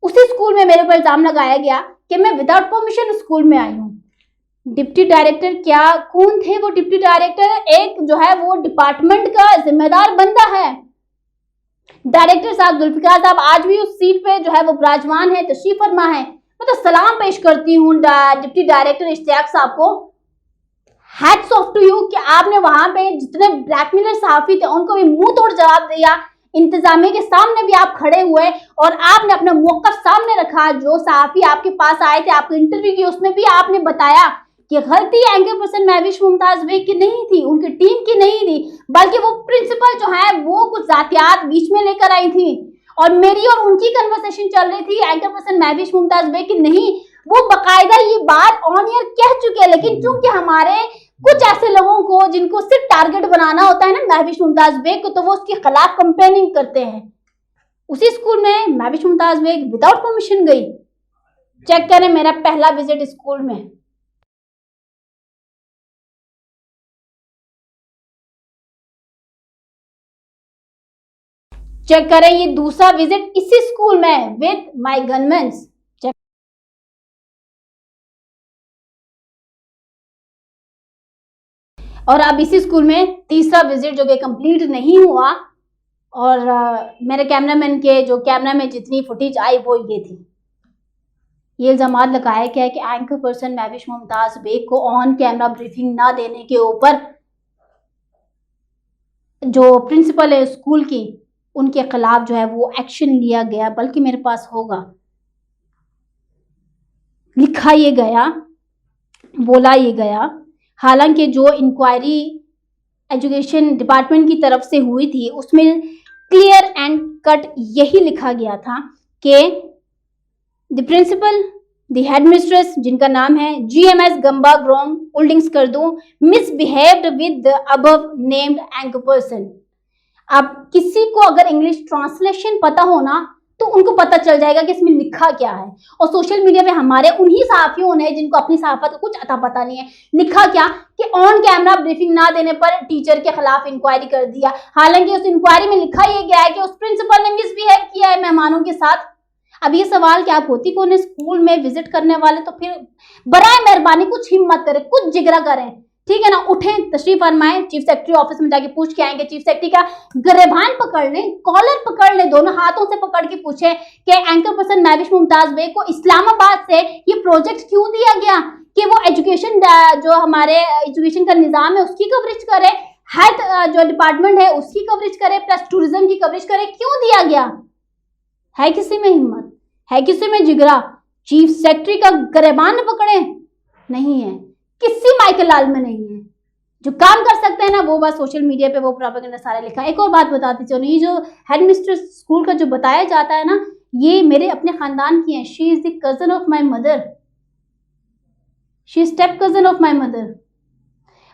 उसी स्कूल में मेरे ऊपर इल्जाम लगाया गया कि मैं विदाउट परमिशन स्कूल में आई हूँ। डिप्टी डायरेक्टर क्या, कौन थे वो डिप्टी डायरेक्टर? एक जो है वो डिपार्टमेंट का जिम्मेदार बंदा है। डायरेक्टर साहब जुल्फिकार साहब आज भी उस सीट पे जो है वो विराजमान है, तशरीफ फरमा है। मैं तो सलाम पेश करती हूँ डिप्टी डायरेक्टर इश्तियाक साहब को। हैट्स ऑफ टू यू कि आपने वहां पे जितने ब्लैकमेलर सहाफी थे उनको भी मुंह तोड़ जवाब दिया। इंतजामिया के सामने भी आप खड़े हुए और आपने अपना मौका सामने रखा। जो सहाफी आपके पास आए थे, आपको इंटरव्यू की, उसमें भी आपने बताया कि गलती एंकर पर्सन महविश मुमताज बेग की नहीं थी, उनकी टीम की नहीं थी, बल्कि वो प्रिंसिपल जो है वो कुछ जातियात बीच में लेकर आई थी और मेरी और उनकी कन्वर्सेशन चल रही थी, एंकर पर्सन महविश मुमताज बेग की नहीं। वो बकायदा ये बात ऑन एयर कह चुके हैं। लेकिन चूंकि हमारे कुछ ऐसे लोगों को जिनको सिर्फ टारगेट बनाना होता है ना महविश मुमताज बेग को, तो वो उसके खिलाफ कंपेनिंग करते हैं। उसी स्कूल में महविश मुमताज बेग विदाउट परमिशन गई। चेक करें मेरा पहला विजिट स्कूल में। चेक करें ये दूसरा विजिट इसी स्कूल में विद माय गनमेन्स। और अब इसी स्कूल में तीसरा विजिट जो कि कंप्लीट नहीं हुआ और मेरे कैमरामैन के जो कैमरा में जितनी फुटेज आई वो ये थी। ये इल्जाम लगाया गया है कि एंकर पर्सन महविश मुमताज बेग को ऑन कैमरा ब्रीफिंग ना देने के ऊपर जो प्रिंसिपल है स्कूल की, उनके खिलाफ जो है वो एक्शन लिया गया। बल्कि मेरे पास होगा, लिखा ये गया, बोला ये गया। हालांकि जो इंक्वायरी एजुकेशन डिपार्टमेंट की तरफ से हुई थी उसमें क्लियर एंड कट यही लिखा गया था कि द प्रिंसिपल, द हेडमिस्ट्रेस जिनका नाम है GMS गंबा ग्रोम holding Skardu, misbehaved with the above named anchor person. अब किसी को अगर इंग्लिश ट्रांसलेशन पता हो ना तो उनको पता चल जाएगा कि इसमें लिखा क्या है। और सोशल मीडिया पे हमारे उन्हीं सहाफियों ने जिनको अपनी सहाफत का कुछ अता पता नहीं है, लिखा क्या कि ऑन कैमरा ब्रीफिंग ना देने पर टीचर के खिलाफ इंक्वायरी कर दिया। हालांकि उस इंक्वायरी में लिखा ये गया है कि उस प्रिंसिपल ने मिसबिहेव किया है मेहमानों के साथ। अब ये सवाल क्या आप होती कौन है स्कूल में विजिट करने वाले, तो फिर बराए मेहरबानी कुछ हिम्मत करें, कुछ जिगरा करें, ठीक है ना, उठें, तशरीफ फरमाएं, चीफ सेक्रेटरी ऑफिस में जाके पूछ के आएंगे। चीफ सेक्रेटरी का गिरबान पकड़ लें, कॉलर पकड़ लें, दोनों हाथों से पकड़ के पूछें कि एंकर पर्सन महविश मुमताज बेग को इस्लामाबाद से ये प्रोजेक्ट क्यों दिया गया कि वो एजुकेशन जो हमारे एजुकेशन का निजाम है उसकी कवरेज करे, हेल्थ जो डिपार्टमेंट है उसकी कवरेज करे, प्लस टूरिज्म की कवरेज करे, क्यों दिया गया? है किसी में हिम्मत? है किसी में जिगरा? चीफ सेक्रेटरी का गिरबान पकड़े? नहीं है, किसी माइकल लाल में नहीं है। जो काम कर सकते हैं ना वो बस सोशल मीडिया पे वो प्रोपेगेंडा सारा लिखा है। एक और बात बताती चलो, ये जो हेड मिस्ट्रेस स्कूल का जो बताया जाता है ना, ये मेरे अपने खानदान की है। She is the cousin of my mother, she is step cousin of my mother.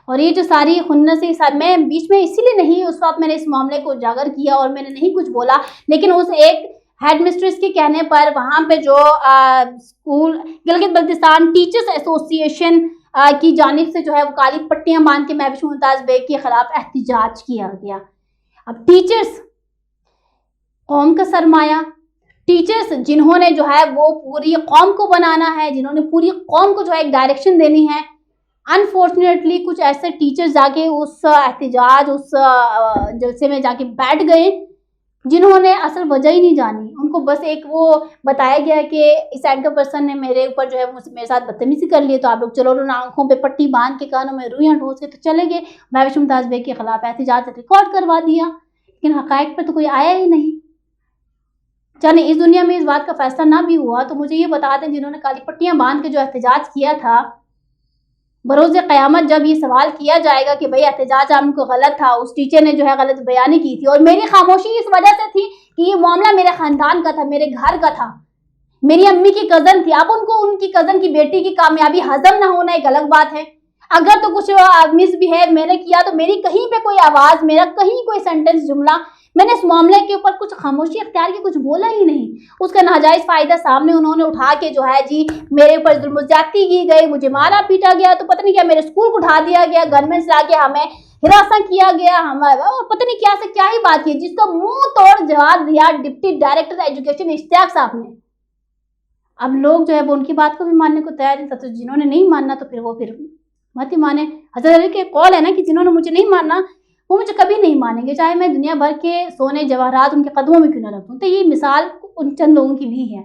और ये जो सारी खुन्नस से साथ मैं बीच में इसीलिए नहीं उस वक्त मैंने इस मामले को उजागर किया और मैंने नहीं कुछ बोला, लेकिन उस एक हेड मिस्ट्रेस के कहने पर वहाँ पे जो school Gilgit Baltistan teachers association की जानिब से जो है वो काली पट्टियां बांध के महविश मुमताज बेग के खिलाफ एहतिजाज किया गया। अब टीचर्स कौम का सरमाया, टीचर्स जिन्होंने जो है वो पूरी कौम को बनाना है, जिन्होंने पूरी कौम को जो है एक डायरेक्शन देनी है, अनफॉर्चुनेटली कुछ ऐसे टीचर्स जाके उस एहतिजाज उस जलसे में जाके बैठ गए जिन्होंने असल वजह ही नहीं जानी। उनको बस एक वो बताया गया कि इस एंकर पर्सन ने मेरे ऊपर जो है मेरे साथ बदतमीजी कर ली, तो आप लोग चलो आंखों पे पट्टी बांध के कानों में रुइयां ठोस के तो चले गए, महविश मुमताज बेग के खिलाफ एहतिजाज रिकॉर्ड करवा दिया, लेकिन हकायक पर तो कोई आया ही नहीं। जाने इस दुनिया में इस बात का फैसला ना भी हुआ तो मुझे ये बता दें जिन्होंने काली पट्टियां बांध के जो एहतिजाज किया था, बरोज़े क़यामत जब ये सवाल किया जाएगा कि भाई एहतजाज आपको गलत था, उस टीचर ने जो है गलत बयानी की थी और मेरी खामोशी इस वजह से थी कि ये मामला मेरे खानदान का था, मेरे घर का था, मेरी अम्मी की कज़न थी। अब उनको उनकी कज़न की बेटी की कामयाबी हजम ना होना एक अलग बात है। अगर तो कुछ मिसबिहेव मैंने किया तो मेरी कहीं पे कोई आवाज़, मेरा कहीं कोई सेंटेंस, जुमला, मैंने इस मामले के ऊपर कुछ खामोशी अख्तियार की कुछ बोला ही नहीं। उसका नाजायज़ फ़ायदा सामने उन्होंने उठा के जो है जी मेरे ऊपर जुल्म ज़्यादती की गई, मुझे मारा पीटा गया, तो पता नहीं क्या मेरे स्कूल को उठा दिया गया, गवर्नमेंट ला के हमें हिरासा किया गया, हमारा और पता नहीं क्या से क्या ही बात की, जिसका मुंह तोड़ जवाब दिया डिप्टी डायरेक्टर एजुकेशन इश्तियाक साहब ने। अब लोग जो है वो उनकी बात को भी मानने को तैयार नहीं था, तो जिन्होंने नहीं मानना तो फिर वो फिर मत ही माने। हज़रत अली के कौल है ना कि जिन्होंने मुझे नहीं मानना वो मुझे कभी नहीं मानेंगे, चाहे मैं दुनिया भर के सोने जवाहरात उनके कदमों में क्यों ना रखूं। तो ये मिसाल उन चंद लोगों की भी है।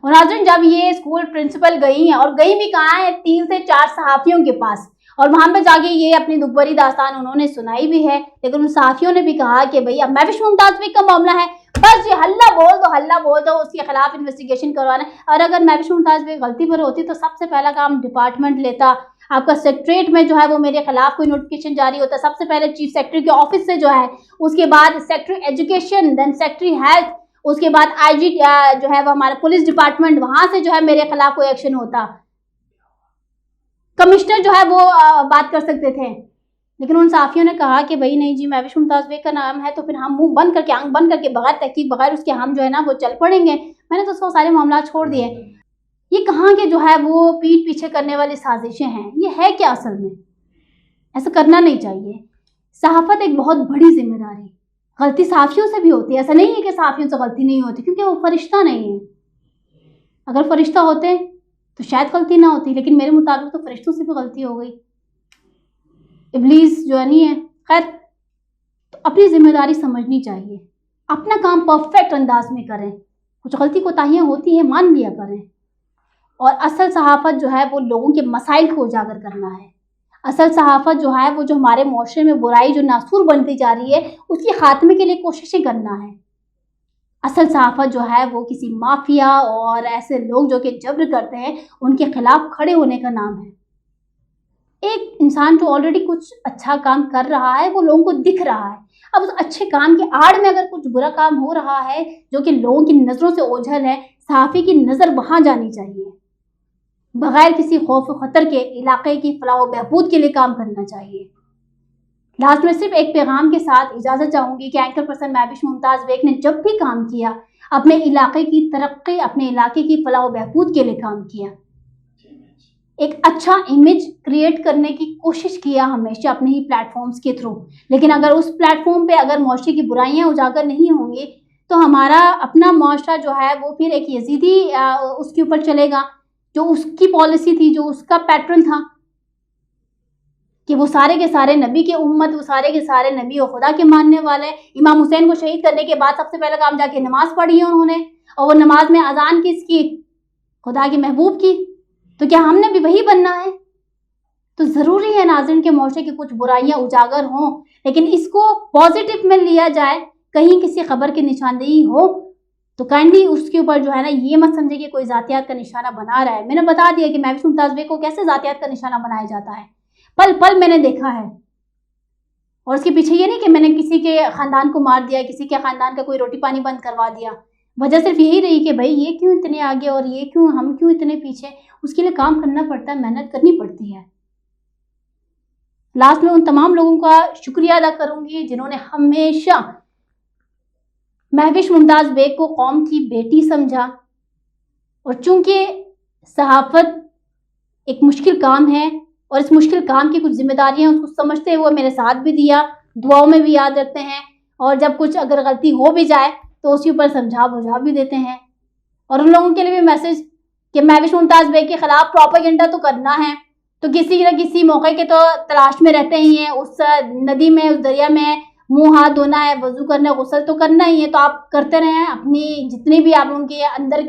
और नाज़रीन जब ये स्कूल प्रिंसिपल गई हैं और गई भी कहाँ है, 3 से 4 सहाफ़ियों के पास, और वहाँ पे जाके ये अपनी दुखभरी दास्तान उन्होंने सुनाई भी है, लेकिन उन सहाफ़ियों ने भी कहा कि भई अब महविश मुमताज बेग का मामला है, बस ये हल्ला बोल दो उसके खिलाफ इन्वेस्टिगेशन करवाना है। और अगर महविश मुमताज बेग गलती पर होती तो सबसे पहला काम डिपार्टमेंट लेता, आपका सेक्रेटरीट में जो है वो मेरे खिलाफ कोई नोटिफिकेशन जारी होता, सबसे पहले चीफ सेक्रेटरी के ऑफिस से जो है, उसके बाद secretary education, then secretary health, उसके बाद आईजी जो है वो हमारा पुलिस डिपार्टमेंट, वहां से जो है मेरे खिलाफ कोई एक्शन होता। कमिश्नर जो है वो बात कर सकते थे, लेकिन उन साफियों ने कहा कि भाई नहीं जी महविश मुमताज बेग का नाम है तो फिर हम मुंह बंद करके, आंख बंद करके, बगैर तहकीक, बगैर उसके हम जो है ना वो चल पड़ेंगे। मैंने तो उसको सारे मामला छोड़ दिए। ये कहाँ के जो है वो पीठ पीछे करने वाली साजिशें हैं, ये है क्या असल में? ऐसा करना नहीं चाहिए। सहाफ़त एक बहुत बड़ी जिम्मेदारी, गलती सहाफ़ियों से भी होती है, ऐसा नहीं है कि सहाफ़ियों से गलती नहीं होती, क्योंकि वो फरिश्ता नहीं है। अगर फरिश्ता होते तो शायद गलती ना होती, लेकिन मेरे मुताबिक तो फरिश्तों से भी गलती हो गई। इब्लीस जो नहीं है, खैर, तो अपनी जिम्मेदारी समझनी चाहिए, अपना काम परफेक्ट अंदाज में करें, कुछ गलती कोताहियाँ होती हैं मान लिया करें। और असल सहाफ़त जो है वो लोगों के मसाइल को उजागर करना है। असल सहाफ़त जो है वो जो हमारे मुआशरे में बुराई जो नासूर बनती जा रही है उसके खात्मे के लिए कोशिशें करना है। असल सहाफ़त जो है वो किसी माफिया और ऐसे लोग जो कि जब्र करते हैं उनके खिलाफ खड़े होने का नाम है। एक इंसान जो ऑलरेडी कुछ अच्छा काम कर रहा है, वो लोगों को दिख रहा है, अब उस अच्छे काम की आड़ में अगर कुछ बुरा काम हो रहा है जो कि लोगों की नज़रों से ओझल है, सहाफ़ी की नज़र वहाँ जानी चाहिए, बगैर किसी खौफ व ख़तर के इलाके की फलाह व बहबूद के लिए काम करना चाहिए। लास्ट में सिर्फ एक पैगाम के साथ इजाजत चाहूंगी कि एंकर पर्सन महविश मुमताज बेग ने जब भी काम किया अपने इलाके की तरक्की, अपने इलाके की फलाह बहबूद के लिए काम किया, एक अच्छा इमेज क्रिएट करने की कोशिश किया हमेशा अपने ही प्लेटफॉर्म्स के थ्रू। लेकिन अगर उस प्लेटफॉर्म पे अगर मुआशरे की बुराइयां उजागर नहीं होंगी तो हमारा अपना मुआशरा जो है वो फिर एक यजीदी उसके ऊपर चलेगा, जो उसकी पॉलिसी थी, जो उसका पैटर्न था कि वो सारे के सारे नबी के उम्मत, वो सारे के सारे नबी और खुदा के मानने वाले। इमाम हुसैन को शहीद करने के बाद सबसे पहले काम जाके नमाज पढ़ी है उन्होंने, और वो नमाज में अजान किसकी? खुदा के महबूब की। तो क्या हमने भी वही बनना है? तो ज़रूरी है नाज़रीन के मुआशरे की कुछ बुराइयां उजागर हों, लेकिन इसको पॉजिटिव में लिया जाए। कहीं किसी खबर की निशानदेही हो तो काइंडली उसके ऊपर जो है ना, ये मत समझे कि कोई जातियात का निशाना बना रहा है। मैंने बता दिया कि महविश मुमताज बेग को कैसे जातियात का निशाना बनाया जाता है, पल पल मैंने देखा है। और उसके पीछे ये नहीं कि मैंने किसी के ख़ानदान को मार दिया, किसी के ख़ानदान का कोई रोटी पानी बंद करवा दिया। वजह सिर्फ यही रही कि भाई ये क्यों इतने आगे और ये क्यों, हम क्यों इतने पीछे। उसके लिए काम करना पड़ता है, मेहनत करनी पड़ती है। लास्ट में उन तमाम लोगों का शुक्रिया अदा करूंगी जिन्होंने हमेशा महविश मुमताज बेग को कौम की बेटी समझा। और चूंकि सहाफत एक मुश्किल काम है और इस मुश्किल काम की कुछ जिम्मेदारियां उसको समझते हुए मेरे साथ भी दिया, दुआओं में भी याद रखते हैं, और जब कुछ अगर गलती हो भी जाए तो उसके ऊपर समझा बुझा भी देते हैं। और उन लोगों के लिए भी मैसेज कि महविश मुमताज बेग के खिलाफ प्रोपेगेंडा तो करना है तो किसी न किसी मौके के तो तलाश में रहते ही हैं। उस नदी में, उस दरिया में मुंह हाथ धोना है, वजू करना है, गुस्ल तो करना ही है, तो आप करते रहें। अपनी जितनी भी आप उनके अंदर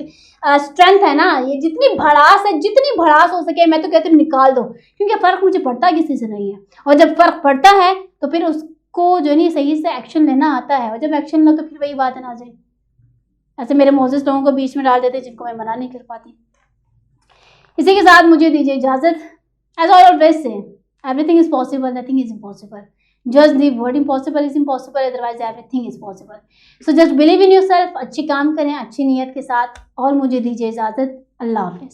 स्ट्रेंथ है ना, ये जितनी भड़ास हो सके, मैं तो कहती हूँ निकाल दो, क्योंकि फ़र्क मुझे पड़ता किसी से नहीं है। और जब फ़र्क पड़ता है तो फिर उसको जो नहीं सही से एक्शन लेना आता है, और जब एक्शन लो तो फिर वही बात है नाज़रीन, ऐसे मेरे मोजिज़ लोगों को बीच में डाल देते जिनको मैं मना नहीं कर पाती। इसी के साथ मुझे दीजिए इजाज़त। As I always say, everything is possible, nothing is impossible. Just the word impossible is impossible, otherwise everything is possible. So just believe in yourself, अच्छी काम करें अच्छी नीयत के साथ, और मुझे दीजिए इजाज़त। अल्लाह हाफ़िज़।